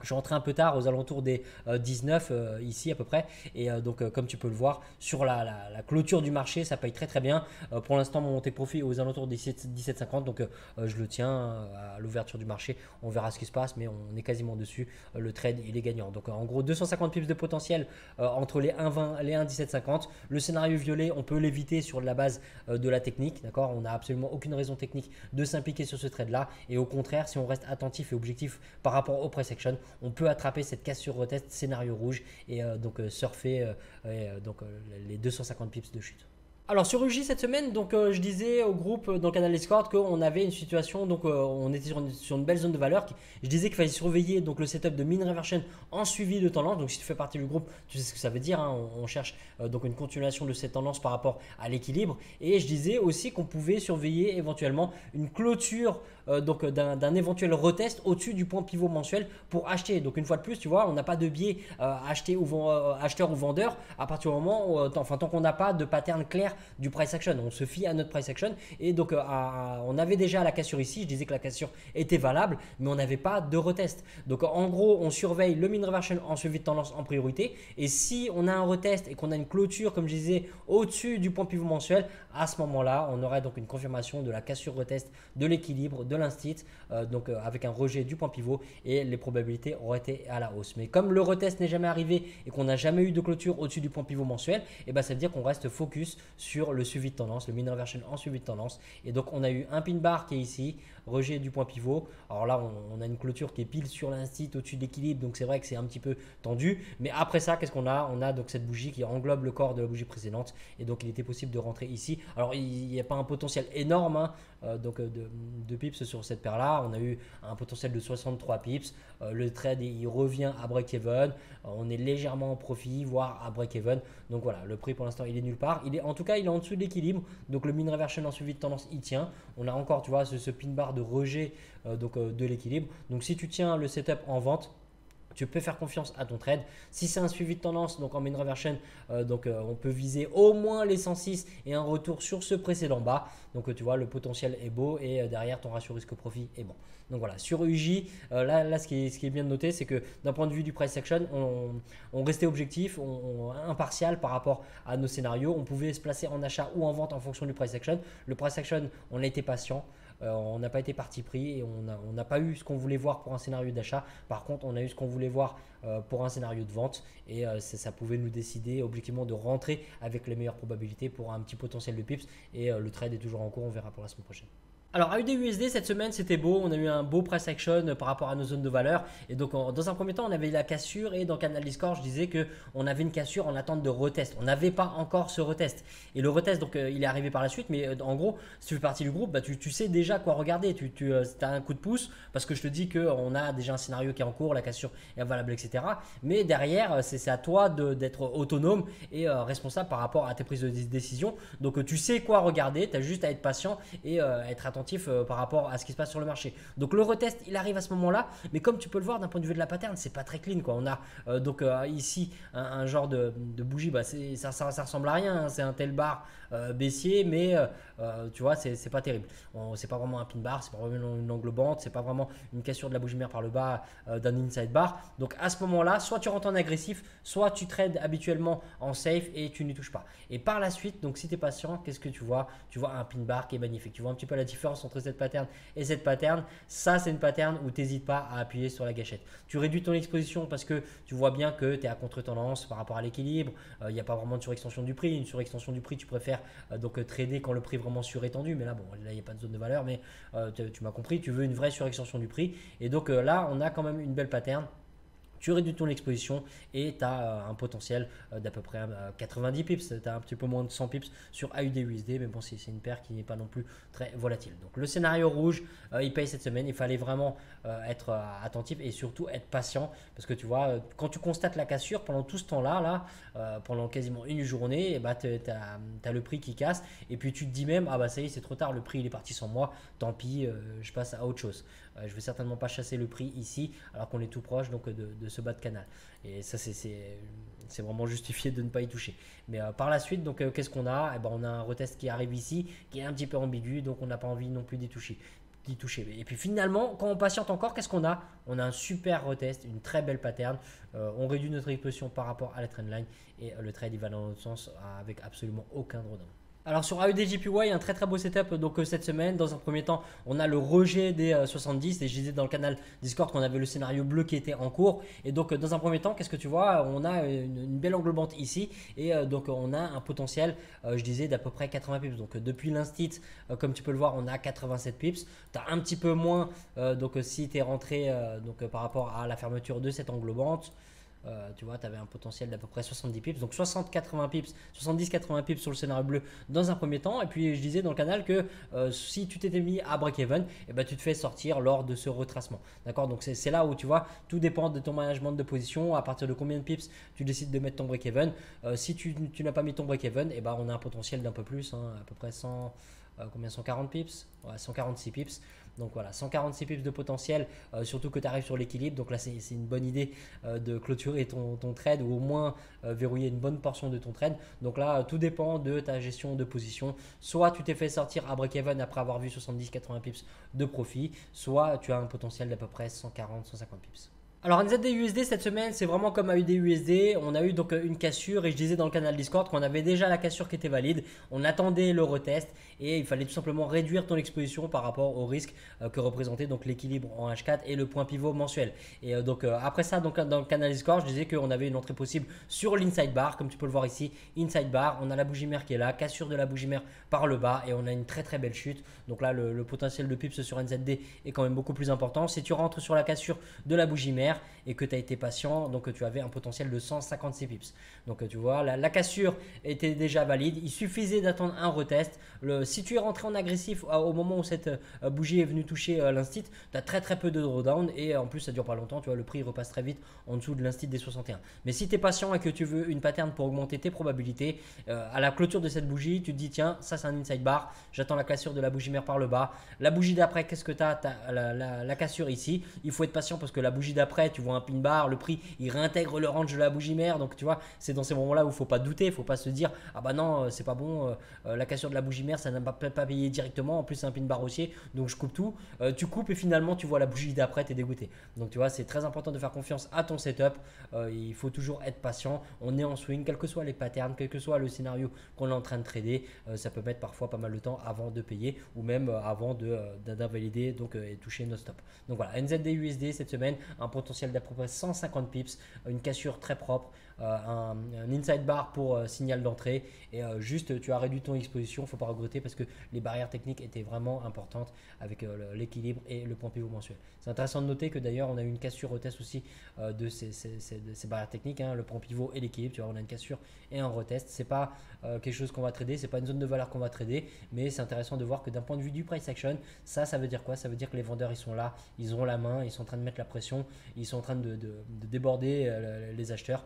Je suis rentré un peu tard, aux alentours des 19 ici à peu près. Et donc comme tu peux le voir, sur la clôture du marché, ça paye très très bien. Pour l'instant, mon take profit est aux alentours des 17,50. Donc je le tiens à l'ouverture du marché. On verra ce qui se passe, mais on est quasiment dessus. Le trade, il est gagnant. Donc en gros, 250 pips de potentiel entre les 1,20 et les 1,1750. Le scénario violet, on peut l'éviter sur la base de la technique. D'accord, on n'a absolument aucune raison technique de s'impliquer sur ce trade-là. Et au contraire, si on reste attentif et objectif par rapport au price action, on peut attraper cette cassure retest scénario rouge et donc surfer les 250 pips de chute. Alors sur UJ cette semaine, donc je disais au groupe dans le canal Discord qu'on avait une situation, donc on était sur une belle zone de valeur. Je disais qu'il fallait surveiller donc le setup de mean reversion en suivi de tendance. Donc si tu fais partie du groupe, tu sais ce que ça veut dire. Hein. On cherche donc une continuation de cette tendance par rapport à l'équilibre. Et je disais aussi qu'on pouvait surveiller éventuellement une clôture donc d'un éventuel retest au-dessus du point pivot mensuel pour acheter. Donc une fois de plus, tu vois, on n'a pas de biais acheteur ou vendeur à partir du moment où, tant qu'on n'a pas de pattern clair du price action. On se fie à notre price action et donc on avait déjà la cassure ici. Je disais que la cassure était valable, mais on n'avait pas de retest. Donc en gros, on surveille le mean reversion en suivi de tendance en priorité. Et si on a un retest et qu'on a une clôture, comme je disais, au-dessus du point pivot mensuel, à ce moment-là, on aurait donc une confirmation de la cassure retest de l'équilibre, de l'instit, avec un rejet du point pivot et les probabilités auraient été à la hausse. Mais comme le retest n'est jamais arrivé et qu'on n'a jamais eu de clôture au-dessus du point pivot mensuel, et ça veut dire qu'on reste focus sur le suivi de tendance, le mean reversion en suivi de tendance. Et donc on a eu un pin bar qui est ici, rejet du point pivot. Alors là, on a une clôture qui est pile sur l'instit au-dessus de l'équilibre, donc c'est vrai que c'est un petit peu tendu. Mais après ça, qu'est-ce qu'on a? On a donc cette bougie qui englobe le corps de la bougie précédente et donc il était possible de rentrer ici. Alors il n'y a pas un potentiel énorme de pips sur cette paire-là. On a eu un potentiel de 63 pips. Le trade, il revient à break-even. On est légèrement en profit, voire à break-even. Donc voilà, le prix pour l'instant, il est nulle part. En tout cas, il est en dessous de l'équilibre. Donc le mean reversion en suivi de tendance, il tient. On a encore, tu vois, ce pin bar de rejet de l'équilibre. Donc si tu tiens le setup en vente, tu peux faire confiance à ton trade. Si c'est un suivi de tendance, donc en mean reversion, on peut viser au moins les 106 et un retour sur ce précédent bas. Donc tu vois, le potentiel est beau et derrière ton ratio risque-profit est bon. Donc voilà, sur UJ, là ce qui est bien de noter, c'est que d'un point de vue du price action, on restait objectif, impartial par rapport à nos scénarios. On pouvait se placer en achat ou en vente en fonction du price action. Le price action, on a été patient. On n'a pas été parti pris et on n'a pas eu ce qu'on voulait voir pour un scénario d'achat. Par contre, on a eu ce qu'on voulait voir pour un scénario de vente et ça pouvait nous décider objectivement de rentrer avec les meilleures probabilités pour un petit potentiel de pips et le trade est toujours en cours, on verra pour la semaine prochaine. Alors AUD/USD cette semaine c'était beau, on a eu un beau price action par rapport à nos zones de valeur et donc dans un premier temps on avait la cassure et dans Canal Discord je disais que on avait une cassure en attente de retest. On n'avait pas encore ce retest et le retest donc il est arrivé par la suite mais en gros si tu fais partie du groupe bah, tu sais déjà quoi regarder, tu as un coup de pouce parce que je te dis qu'on a déjà un scénario qui est en cours, la cassure est valable etc. Mais derrière c'est à toi d'être autonome et responsable par rapport à tes prises de décision. Donc tu sais quoi regarder, tu as juste à être patient et être attentif par rapport à ce qui se passe sur le marché. Donc le retest il arrive à ce moment là mais comme tu peux le voir d'un point de vue de la pattern c'est pas très clean quoi. On a ici un genre de bougie, bah, ça ressemble à rien hein. C'est un tel bar baissier mais tu vois c'est pas terrible. C'est pas vraiment un pin bar, c'est pas vraiment une englobante, c'est pas vraiment une cassure de la bougie mère par le bas d'un inside bar. Donc à ce moment là soit tu rentres en agressif, soit tu trades habituellement en safe et tu n'y touches pas. Et par la suite donc si tu es patient, qu'est-ce que tu vois? Tu vois un pin bar qui est magnifique. Tu vois un petit peu la différence entre cette pattern et cette pattern. Ça c'est une pattern où tu n'hésites pas à appuyer sur la gâchette. Tu réduis ton exposition parce que tu vois bien que tu es à contre-tendance par rapport à l'équilibre. Il n'y a pas vraiment de surextension du prix. Une surextension du prix tu préfères donc trader quand le prix est vraiment surétendu. Mais là bon là il n'y a pas de zone de valeur mais tu m'as compris, tu veux une vraie surextension du prix. Et donc là on a quand même une belle pattern. Tu réduis ton exposition et tu as un potentiel d'à peu près 90 pips. Tu as un petit peu moins de 100 pips sur AUD/USD, mais bon, c'est une paire qui n'est pas non plus très volatile. Donc le scénario rouge, il paye cette semaine. Il fallait vraiment être attentif et surtout être patient parce que tu vois, quand tu constates la cassure pendant tout ce temps-là, pendant quasiment une journée, et bah, tu as le prix qui casse et puis tu te dis même, ah bah ça y est, c'est trop tard, le prix il est parti sans moi, tant pis, je passe à autre chose. Je ne vais certainement pas chasser le prix ici alors qu'on est tout proche donc de ce bas de canal. Et ça, c'est vraiment justifié de ne pas y toucher. Mais par la suite, donc qu'est-ce qu'on a? Eh ben, on a un retest qui arrive ici, qui est un petit peu ambigu, donc on n'a pas envie non plus d'y toucher. Et puis finalement, quand on patiente encore, qu'est-ce qu'on a? On a un super retest, une très belle pattern. On réduit notre exposition par rapport à la trendline et le trade il va dans l'autre sens avec absolument aucun drawdown. Alors sur AUD/JPY, un très très beau setup donc cette semaine. Dans un premier temps, on a le rejet des 70 et je disais dans le canal Discord qu'on avait le scénario bleu qui était en cours. Et donc dans un premier temps, qu'est-ce que tu vois? On a une belle englobante ici et donc on a un potentiel, je disais, d'à peu près 80 pips. Donc depuis l'instit, comme tu peux le voir, on a 87 pips. Tu as un petit peu moins donc si tu es rentré par rapport à la fermeture de cette englobante. Tu vois, tu avais un potentiel d'à peu près 70 pips, donc 60-80 pips, 70-80 pips sur le scénario bleu dans un premier temps. Et puis je disais dans le canal que si tu t'étais mis à break-even, eh ben, tu te fais sortir lors de ce retracement. D'accord, donc c'est là où tu vois, tout dépend de ton management de position, à partir de combien de pips tu décides de mettre ton break-even. Si tu n'as pas mis ton break-even, eh ben, on a un potentiel d'un peu plus, hein, à peu près 100, combien 140 pips, ouais, 146 pips. Donc voilà, 146 pips de potentiel, surtout que tu arrives sur l'équilibre. Donc là, c'est une bonne idée de clôturer ton trade ou au moins verrouiller une bonne portion de ton trade. Donc là, tout dépend de ta gestion de position. Soit tu t'es fait sortir à break-even après avoir vu 70-80 pips de profit, soit tu as un potentiel d'à peu près 140-150 pips. Alors NZD/USD cette semaine c'est vraiment comme AUD/USD, on a eu donc une cassure et je disais dans le canal Discord qu'on avait déjà la cassure qui était valide, on attendait le retest et il fallait tout simplement réduire ton exposition par rapport au risque que représentait donc l'équilibre en H4 et le point pivot mensuel. Et donc après ça donc dans le canal Discord je disais qu'on avait une entrée possible sur l'inside bar comme tu peux le voir ici, inside bar, on a la bougie mère qui est là, cassure de la bougie mère par le bas et on a une très très belle chute. Donc là le potentiel de pips sur NZD est quand même beaucoup plus important. Si tu rentres sur la cassure de la bougie mère et que tu as été patient, donc tu avais un potentiel de 156 pips. Donc tu vois, la cassure était déjà valide, il suffisait d'attendre un retest. Si tu es rentré en agressif au moment où cette bougie est venue toucher l'instit, tu as très très peu de drawdown et en plus ça dure pas longtemps, tu vois, le prix repasse très vite en dessous de l'instit des 61. Mais si tu es patient et que tu veux une pattern pour augmenter tes probabilités, à la clôture de cette bougie, tu te dis tiens, ça c'est un inside bar, j'attends la cassure de la bougie mère par le bas. La bougie d'après, qu'est-ce que tu as? Tu as la cassure ici, il faut être patient parce que la bougie d'après, tu vois un pin bar, le prix il réintègre le range de la bougie mère, donc tu vois c'est dans ces moments là où il faut pas douter, il faut pas se dire ah bah non c'est pas bon, la cassure de la bougie mère ça n'a pas payé directement, en plus c'est un pin bar haussier donc je coupe tout, tu coupes et finalement tu vois la bougie d'après, t'es dégoûté. Donc tu vois c'est très important de faire confiance à ton setup, il faut toujours être patient, on est en swing quels que soient les patterns, quel que soit le scénario qu'on est en train de trader, ça peut mettre parfois pas mal de temps avant de payer ou même avant d'invalider donc et toucher nos stops. Donc voilà, NZD/USD cette semaine, un potentiel d'à peu près 150 pips, une cassure très propre, un inside bar pour signal d'entrée et juste tu as réduit ton exposition, faut pas regretter parce que les barrières techniques étaient vraiment importantes avec l'équilibre et le point pivot mensuel. C'est intéressant de noter que d'ailleurs on a eu une cassure retest aussi de ces barrières techniques, hein, le point pivot et l'équilibre. Tu vois, on a une cassure et un retest. C'est pas quelque chose qu'on va trader, c'est pas une zone de valeur qu'on va trader, mais c'est intéressant de voir que d'un point de vue du price action, ça veut dire quoi? Ça veut dire que les vendeurs ils sont là, ils ont la main, ils sont en train de mettre la pression, ils sont en train de déborder les acheteurs.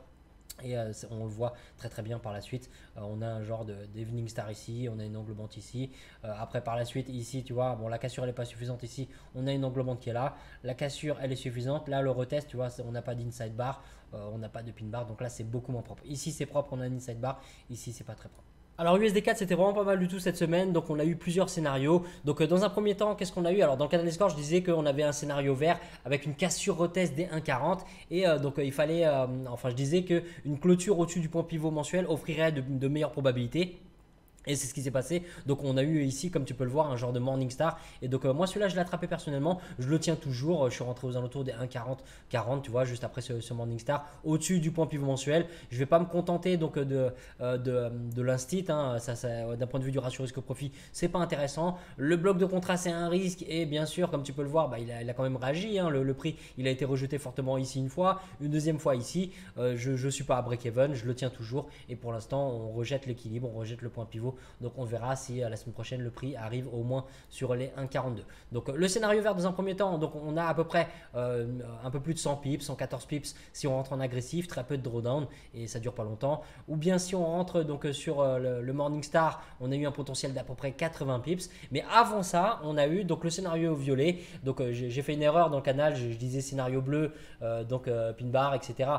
Et on le voit très très bien par la suite. On a un genre d'evening star ici, on a une englobante ici. Après par la suite ici, tu vois, bon la cassure elle n'est pas suffisante ici, on a une englobante qui est là. La cassure elle est suffisante. Là le retest, tu vois, on n'a pas d'inside bar, on n'a pas de pin bar, donc là c'est beaucoup moins propre. Ici c'est propre, on a un inside bar, ici c'est pas très propre. Alors USD4 c'était vraiment pas mal du tout cette semaine, donc on a eu plusieurs scénarios. Donc dans un premier temps, qu'est-ce qu'on a eu? Alors dans le canal Discord, je disais qu'on avait un scénario vert avec une cassure retest des 1,40 et donc il fallait, enfin je disais qu'une clôture au-dessus du point pivot mensuel offrirait de meilleures probabilités. Et c'est ce qui s'est passé. Donc on a eu ici, comme tu peux le voir, un genre de Morningstar. Et donc moi celui-là je l'ai attrapé personnellement. Je le tiens toujours. Je suis rentré aux alentours des 1,40, tu vois, juste après ce Morningstar, au-dessus du point pivot mensuel. Je ne vais pas me contenter donc de l'instit. Hein. D'un point de vue du ratio risque-profit, c'est pas intéressant. Le bloc de contrat c'est un risque. Et bien sûr, comme tu peux le voir, bah, il a quand même réagi. Hein. Le prix, il a été rejeté fortement ici une fois, une deuxième fois ici. Je ne suis pas à break-even, je le tiens toujours. Et pour l'instant, on rejette l'équilibre, on rejette le point pivot. Donc on verra si la semaine prochaine le prix arrive au moins sur les 1,42. Donc le scénario vert dans un premier temps, donc on a à peu près un peu plus de 100 pips, 114 pips si on rentre en agressif, très peu de drawdown et ça dure pas longtemps. Ou bien si on rentre donc sur le Morningstar, on a eu un potentiel d'à peu près 80 pips. Mais avant ça, on a eu donc le scénario violet. Donc j'ai fait une erreur dans le canal, je disais scénario bleu, donc pin bar, etc.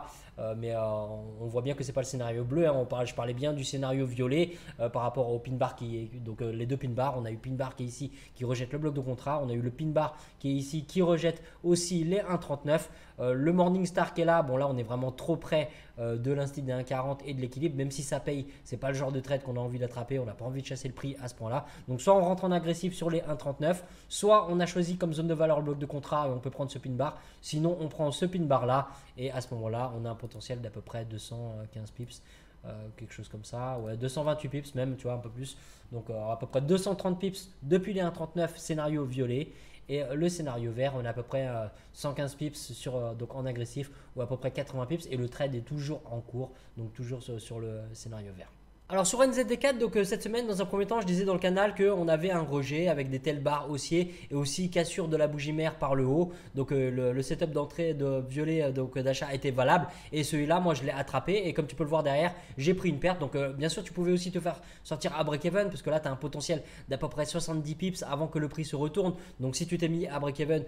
Mais on voit bien que c'est pas le scénario bleu. Hein. Je parlais bien du scénario violet par rapport au pin bar qui est donc les deux pin bars. On a eu pin bar qui est ici qui rejette le bloc de contrat. On a eu le pin bar qui est ici qui rejette aussi les 1,39. Le Morningstar qui est là, bon là on est vraiment trop près de l'instit des 1,40 et de l'équilibre, même si ça paye, c'est pas le genre de trade qu'on a envie d'attraper, on n'a pas envie de chasser le prix à ce point là. Donc soit on rentre en agressif sur les 1,39, soit on a choisi comme zone de valeur le bloc de contrat et on peut prendre ce pin bar, sinon on prend ce pin bar là et à ce moment là on a un potentiel d'à peu près 215 pips. Quelque chose comme ça, ouais, 228 pips même, tu vois, un peu plus. Donc à peu près 230 pips depuis les 1,39 scénario violet. Et le scénario vert, on a à peu près 115 pips donc en agressif ou à peu près 80 pips. Et le trade est toujours en cours, donc toujours sur le scénario vert. Alors sur NZD4, donc cette semaine, dans un premier temps, je disais dans le canal qu'on avait un rejet avec des telles barres haussiers et aussi cassure de la bougie mère par le haut. Donc le setup d'entrée de violet donc d'achat était valable et celui-là, moi je l'ai attrapé et comme tu peux le voir derrière, j'ai pris une perte. Donc bien sûr, tu pouvais aussi te faire sortir à break-even parce que là, tu as un potentiel d'à peu près 70 pips avant que le prix se retourne. Donc si tu t'es mis à break-even,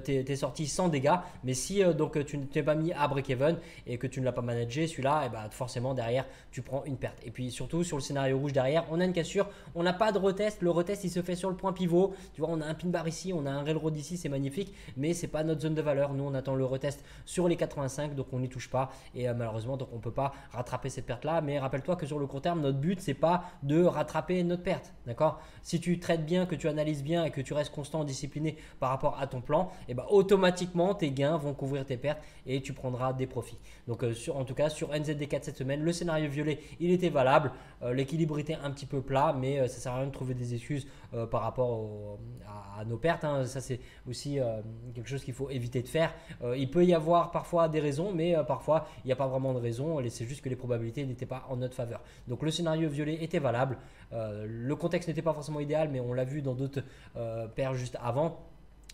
tu es sorti sans dégâts. Mais si donc tu ne t'es pas mis à break-even et que tu ne l'as pas managé, celui-là, et bah, forcément derrière, tu prends une perte. Et puis surtout, sur le scénario rouge derrière, on a une cassure, on n'a pas de retest, le retest il se fait sur le point pivot, tu vois on a un pin bar ici, on a un railroad ici, c'est magnifique, mais c'est pas notre zone de valeur, nous on attend le retest sur les 85, donc on n'y touche pas et malheureusement donc on peut pas rattraper cette perte là, mais rappelle-toi que sur le court terme notre but c'est pas de rattraper notre perte, d'accord? Si tu traites bien, que tu analyses bien et que tu restes constant, discipliné par rapport à ton plan, et bah automatiquement tes gains vont couvrir tes pertes et tu prendras des profits. Donc en tout cas sur NZD4 cette semaine, le scénario violet il était valable. L'équilibre était un petit peu plat, mais ça ne sert à rien de trouver des excuses par rapport à nos pertes. Hein. Ça, c'est aussi quelque chose qu'il faut éviter de faire. Il peut y avoir parfois des raisons, mais parfois, il n'y a pas vraiment de raison. C'est juste que les probabilités n'étaient pas en notre faveur. Donc, le scénario violet était valable. Le contexte n'était pas forcément idéal, mais on l'a vu dans d'autres paires juste avant.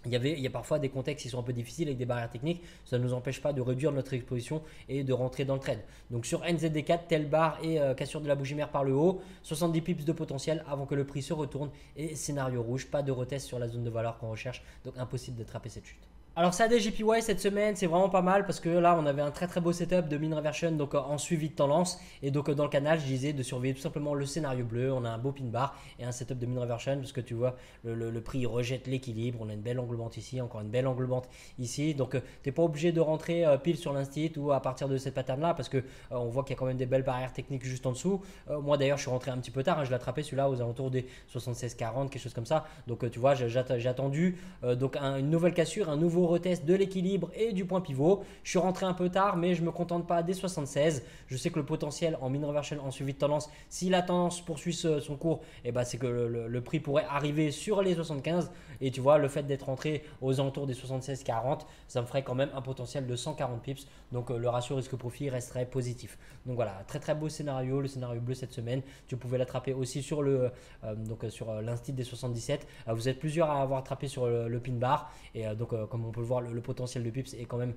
Il y a parfois des contextes qui sont un peu difficiles avec des barrières techniques. Ça ne nous empêche pas de réduire notre exposition et de rentrer dans le trade. Donc sur NZD4, telle barre et cassure de la bougie mère par le haut, 70 pips de potentiel avant que le prix se retourne. Et scénario rouge, pas de retest sur la zone de valeur qu'on recherche. Donc impossible d'attraper cette chute. Alors ça DJPY cette semaine c'est vraiment pas mal parce que là on avait un très beau setup de mean reversion donc en suivi de tendance et donc dans le canal je disais de surveiller tout simplement le scénario bleu, on a un beau pin bar et un setup de mean reversion parce que tu vois le prix rejette l'équilibre, on a une belle englobante ici, encore une belle englobante ici donc tu n'es pas obligé de rentrer pile sur l'instit ou à partir de cette pattern là parce que on voit qu'il y a quand même des belles barrières techniques juste en dessous. Moi d'ailleurs je suis rentré un petit peu tard, hein, je l'ai attrapé celui-là aux alentours des 76-40 quelque chose comme ça donc tu vois j'ai attendu donc une nouvelle cassure, un nouveau nouveau retest de l'équilibre et du point pivot. Je suis rentré un peu tard, mais je ne me contente pas des 76. Je sais que le potentiel en mean reversion en suivi de tendance, si la tendance poursuit son cours, c'est que le prix pourrait arriver sur les 75. Et tu vois, le fait d'être rentré aux alentours des 76,40, ça me ferait quand même un potentiel de 140 pips. Donc le ratio risque-profit resterait positif. Donc voilà, très très beau scénario, le scénario bleu cette semaine. Tu pouvais l'attraper aussi sur l'instit des 77. Vous êtes plusieurs à avoir attrapé sur le pin bar. Et comme on peut le voir, le potentiel de pips est quand même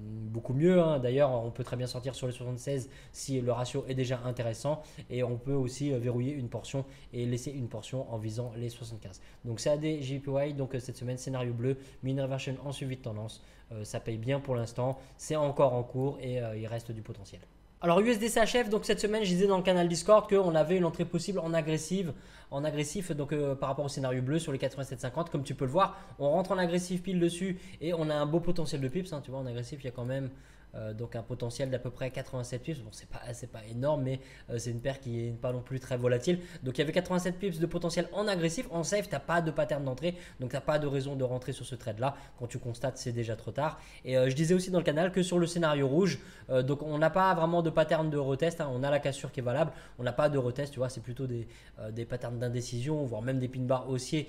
beaucoup mieux. D'ailleurs, on peut très bien sortir sur les 76 si le ratio est déjà intéressant. Et on peut aussi verrouiller une portion et laisser une portion en visant les 75. Donc c'est AD JPY. Donc cette semaine, scénario bleu, mean reversion en suivi de tendance. Ça paye bien pour l'instant. C'est encore en cours et il reste du potentiel. Alors USD-CHF, donc cette semaine, je disais dans le canal Discord qu'on avait une entrée possible en agressif donc par rapport au scénario bleu sur les 87,50. Comme tu peux le voir, on rentre en agressif pile dessus et on a un beau potentiel de pips. Tu vois, en agressif, il y a quand même donc un potentiel d'à peu près 87 pips. Bon, c'est pas énorme, mais c'est une paire qui n'est pas non plus très volatile. Donc il y avait 87 pips de potentiel en agressif. En safe, tu n'as pas de pattern d'entrée, donc tu n'as pas de raison de rentrer sur ce trade là. Quand tu constates, c'est déjà trop tard. Et je disais aussi dans le canal que sur le scénario rouge, donc on n'a pas vraiment de pattern de retest. On a la cassure qui est valable, on n'a pas de retest. Tu vois, c'est plutôt des patterns d'indécision, voire même des pin bars haussiers.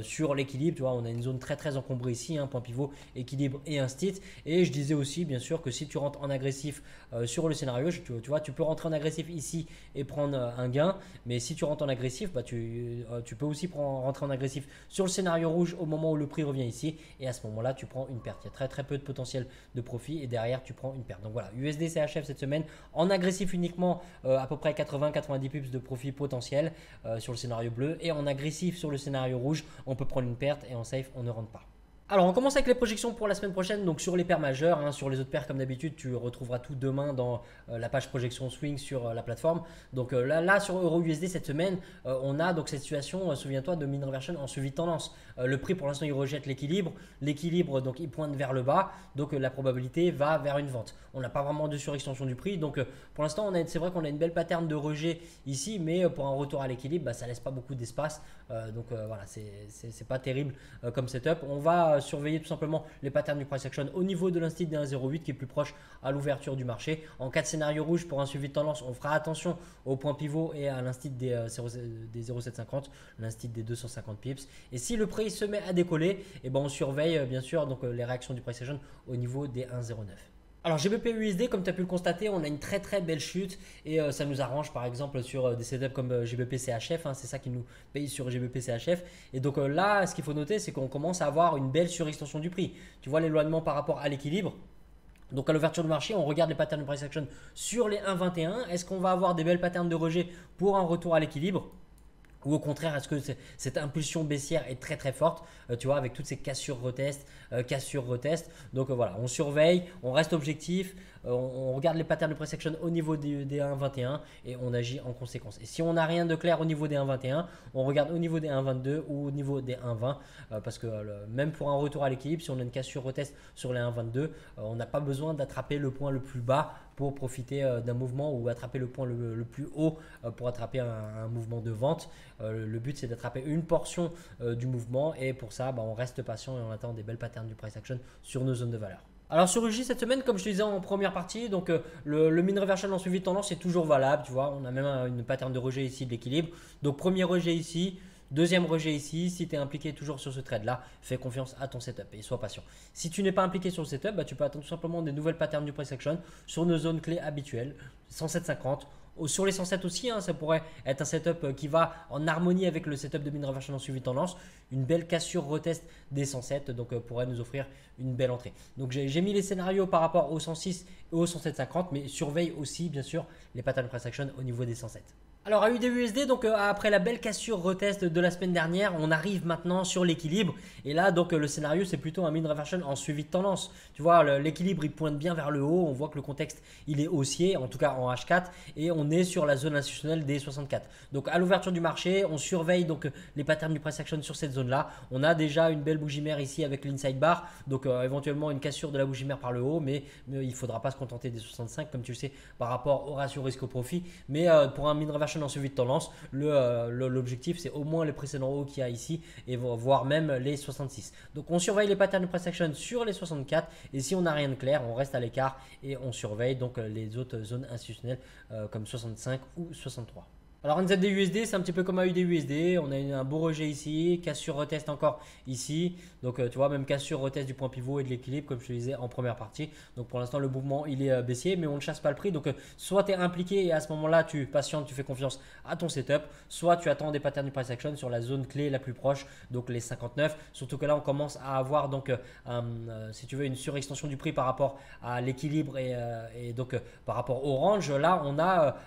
Sur l'équilibre, tu vois, on a une zone très très encombrée ici, point pivot, équilibre et instit. Et je disais aussi bien sûr que si tu rentres en agressif sur le scénario, tu vois, tu peux rentrer en agressif ici et prendre un gain, mais si tu rentres en agressif, tu peux aussi rentrer en agressif sur le scénario rouge au moment où le prix revient ici, et à ce moment là tu prends une perte. Il y a très très peu de potentiel de profit et derrière tu prends une perte. Donc voilà, USD CHF cette semaine en agressif uniquement, à peu près 80-90 pips de profit potentiel sur le scénario bleu, et en agressif sur le scénario rouge on peut prendre une perte, et en safe on ne rentre pas. Alors on commence avec les projections pour la semaine prochaine, donc sur les paires majeures, sur les autres paires comme d'habitude tu retrouveras tout demain dans la page projection swing sur la plateforme. Donc là sur EURUSD cette semaine, on a donc cette situation, souviens-toi, de mean reversion en suivi de tendance. Le prix pour l'instant il rejette l'équilibre, donc il pointe vers le bas, donc la probabilité va vers une vente. On n'a pas vraiment de surextension du prix, donc pour l'instant c'est vrai qu'on a une belle pattern de rejet ici, mais pour un retour à l'équilibre, ça laisse pas beaucoup d'espace, voilà, c'est pas terrible comme setup. On va surveiller tout simplement les patterns du price action au niveau de l'instit des 1,08 qui est plus proche à l'ouverture du marché. En cas de scénario rouge pour un suivi de tendance, on fera attention au point pivot et à l'instit des 0,750, l'instit des 250 pips. Et si le prix se met à décoller, on surveille bien sûr les réactions du price action au niveau des 1,09. Alors GBP USD, comme tu as pu le constater, on a une très très belle chute et ça nous arrange par exemple sur des setups comme GBP CHF, c'est ça qui nous paye sur GBP CHF. Et donc là, ce qu'il faut noter, c'est qu'on commence à avoir une belle surextension du prix. Tu vois l'éloignement par rapport à l'équilibre. Donc à l'ouverture du marché, on regarde les patterns de price action sur les 1,21. Est-ce qu'on va avoir des belles patterns de rejet pour un retour à l'équilibre ? Ou au contraire, est-ce que cette impulsion baissière est très très forte, tu vois, avec toutes ces cassures retest, Donc voilà, on surveille, on reste objectif, on regarde les patterns de price action au niveau des 1,21 et on agit en conséquence. Et si on n'a rien de clair au niveau des 1,21, on regarde au niveau des 1,22 ou au niveau des 1,20 parce que même pour un retour à l'équilibre, si on a une cassure retest sur les 1,22, on n'a pas besoin d'attraper le point le plus bas pour profiter d'un mouvement ou attraper le point le plus haut pour attraper un mouvement de vente. Le but c'est d'attraper une portion du mouvement et pour ça on reste patient et on attend des belles patterns du price action sur nos zones de valeur. Alors sur UJ cette semaine, comme je te disais en première partie, donc le mean reversion en suivi de tendance est toujours valable, tu vois, on a même une pattern de rejet ici de l'équilibre. Donc premier rejet ici, deuxième rejet ici. Si tu es impliqué toujours sur ce trade là, fais confiance à ton setup et sois patient. Si tu n'es pas impliqué sur le setup, tu peux attendre tout simplement des nouvelles patterns du price action sur nos zones clés habituelles, 107,50. Sur les 107 aussi, ça pourrait être un setup qui va en harmonie avec le setup de mean reversion en suivi de tendance. Une belle cassure retest des 107, donc pourrait nous offrir une belle entrée. Donc j'ai mis les scénarios par rapport aux 106 et aux 107,50, mais surveille aussi bien sûr les patterns de price action au niveau des 107. Alors à UDUSD, donc après la belle cassure retest de la semaine dernière, on arrive maintenant sur l'équilibre. Et là, donc le scénario, c'est plutôt un mean reversion en suivi de tendance. Tu vois, l'équilibre, il pointe bien vers le haut. On voit que le contexte, il est haussier, en tout cas en H4. Et on est sur la zone institutionnelle des 64. Donc à l'ouverture du marché, on surveille donc les patterns du price action sur cette zone-là. On a déjà une belle bougie mère ici avec l'inside bar. Donc éventuellement une cassure de la bougie mère par le haut. Mais il ne faudra pas se contenter des 65, comme tu le sais, par rapport au ratio risque au profit. Mais pour un mean reversion cherche un suivi de tendance, l'objectif c'est au moins les précédents hauts qu'il y a ici et voire même les 66. Donc on surveille les patterns de price action sur les 64 et si on n'a rien de clair, on reste à l'écart et on surveille donc les autres zones institutionnelles comme 65 ou 63. Alors NZD-USD, c'est un petit peu comme AUD-USD. On a un beau rejet ici, cassure retest encore ici. Donc tu vois, même cassure retest du point pivot et de l'équilibre comme je te disais en première partie. Donc pour l'instant, le mouvement il est baissier, mais on ne chasse pas le prix. Donc soit tu es impliqué et à ce moment-là, tu patientes, tu fais confiance à ton setup. Soit tu attends des patterns du price action sur la zone clé la plus proche, donc les 59. Surtout que là, on commence à avoir donc, si tu veux, une surextension du prix par rapport à l'équilibre et donc par rapport au range. Là,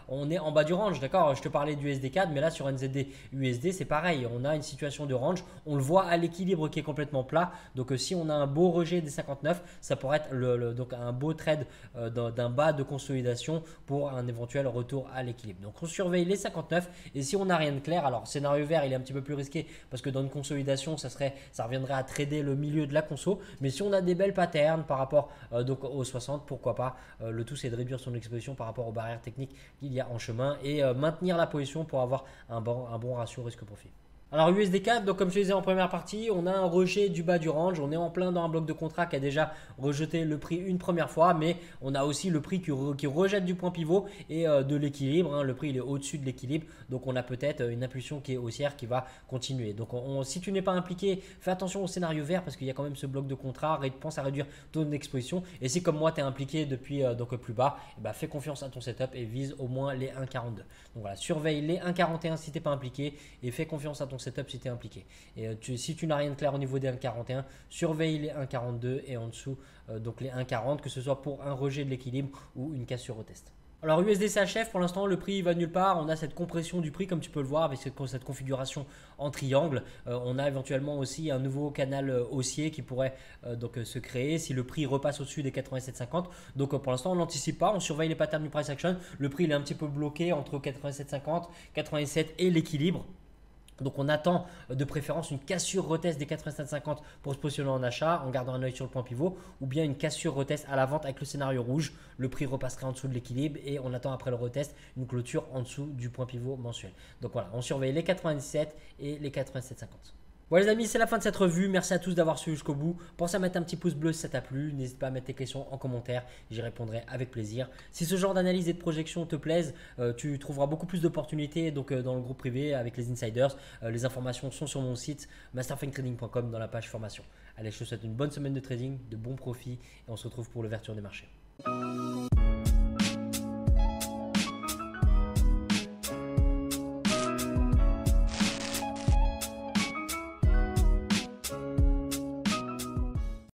on est en bas du range, d'accord? Je te parlais du SD4, mais là sur NZD USD c'est pareil, on a une situation de range, on le voit à l'équilibre qui est complètement plat. Donc si on a un beau rejet des 59, ça pourrait être donc un beau trade d'un bas de consolidation pour un éventuel retour à l'équilibre. Donc on surveille les 59 et si on n'a rien de clair, alors scénario vert il est un petit peu plus risqué parce que dans une consolidation ça reviendrait à trader le milieu de la conso, mais si on a des belles patterns par rapport donc aux 60, pourquoi pas. Le tout c'est de réduire son exposition par rapport aux barrières techniques qu'il y a en chemin et maintenir la position pour avoir un bon ratio risque-profit. Alors USD4, donc comme je disais en première partie, on a un rejet du bas du range, on est en plein dans un bloc de contrat qui a déjà rejeté le prix une première fois, mais on a aussi le prix qui rejette du point pivot et de l'équilibre, hein. Le prix il est au-dessus de l'équilibre, donc on a peut-être une impulsion qui est haussière qui va continuer. Donc si tu n'es pas impliqué, fais attention au scénario vert parce qu'il y a quand même ce bloc de contrat, pense à réduire ton exposition et si comme moi tu es impliqué depuis donc plus bas, fais confiance à ton setup et vise au moins les 1,42. Donc voilà, surveille les 1,41 si tu n'es pas impliqué et fais confiance à ton setup si tu es impliqué. Et si tu n'as rien de clair au niveau des 1,41, surveille les 1,42 et en dessous donc les 1,40, que ce soit pour un rejet de l'équilibre ou une cassure au test. Alors USD-CHF pour l'instant le prix il va nulle part, on a cette compression du prix comme tu peux le voir avec cette configuration en triangle. On a éventuellement aussi un nouveau canal haussier qui pourrait donc se créer si le prix repasse au-dessus des 87,50. Donc pour l'instant on n'anticipe pas, on surveille les patterns du price action. Le prix il est un petit peu bloqué entre 87,50, 87 et l'équilibre. Donc on attend de préférence une cassure retest des 87,50 pour se positionner en achat en gardant un œil sur le point pivot ou bien une cassure retest à la vente avec le scénario rouge. Le prix repasserait en dessous de l'équilibre et on attend après le retest une clôture en dessous du point pivot mensuel. Donc voilà, on surveille les 97 et les 87,50. Voilà les amis, c'est la fin de cette revue. Merci à tous d'avoir suivi jusqu'au bout. Pensez à mettre un petit pouce bleu si ça t'a plu. N'hésite pas à mettre tes questions en commentaire. J'y répondrai avec plaisir. Si ce genre d'analyse et de projection te plaise, tu trouveras beaucoup plus d'opportunités donc, dans le groupe privé avec les insiders. Les informations sont sur mon site masterfangtrading.com dans la page formation. Allez, je te souhaite une bonne semaine de trading, de bons profits et on se retrouve pour l'ouverture des marchés.